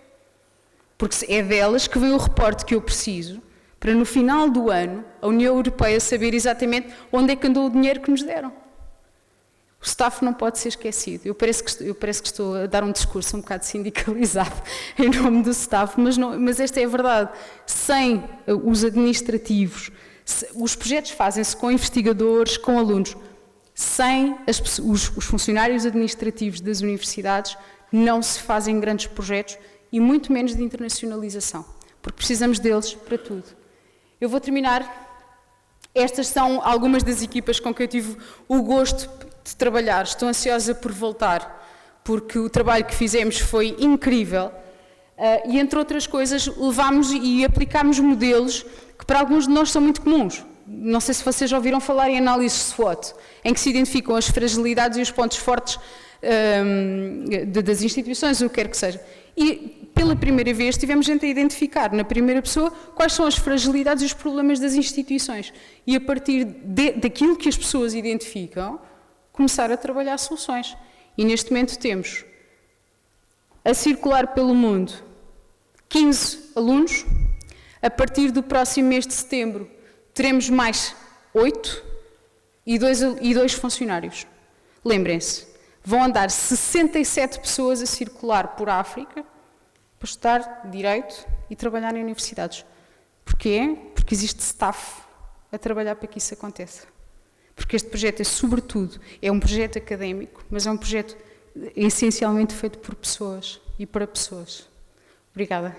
Porque é delas que vem o reporte que eu preciso para, no final do ano, a União Europeia saber exatamente onde é que andou o dinheiro que nos deram. O staff não pode ser esquecido. Eu parece que estou a dar um discurso um bocado sindicalizado em nome do staff, mas esta é a verdade. Sem os administrativos, os projetos fazem-se com investigadores, com alunos. Sem os funcionários administrativos das universidades, não se fazem grandes projetos e muito menos de internacionalização, porque precisamos deles para tudo. Eu vou terminar. Estas são algumas das equipas com que eu tive o gosto de trabalhar. Estou ansiosa por voltar, porque o trabalho que fizemos foi incrível e, entre outras coisas, levámos e aplicámos modelos que para alguns de nós são muito comuns. Não sei se vocês já ouviram falar em análise SWOT, em que se identificam as fragilidades e os pontos fortes das instituições, o que quer que seja. E, pela primeira vez, tivemos gente a identificar, na primeira pessoa, quais são as fragilidades e os problemas das instituições. E, a partir daquilo que as pessoas identificam, começar a trabalhar soluções. E, neste momento, temos a circular pelo mundo 15 alunos. A partir do próximo mês de setembro, teremos mais 8 e 2 funcionários. Lembrem-se, vão andar 67 pessoas a circular por África para estudar Direito e trabalhar em universidades. Porquê? Porque existe staff a trabalhar para que isso aconteça. Porque este projeto é, sobretudo, um projeto académico, mas é um projeto essencialmente feito por pessoas e para pessoas. Obrigada.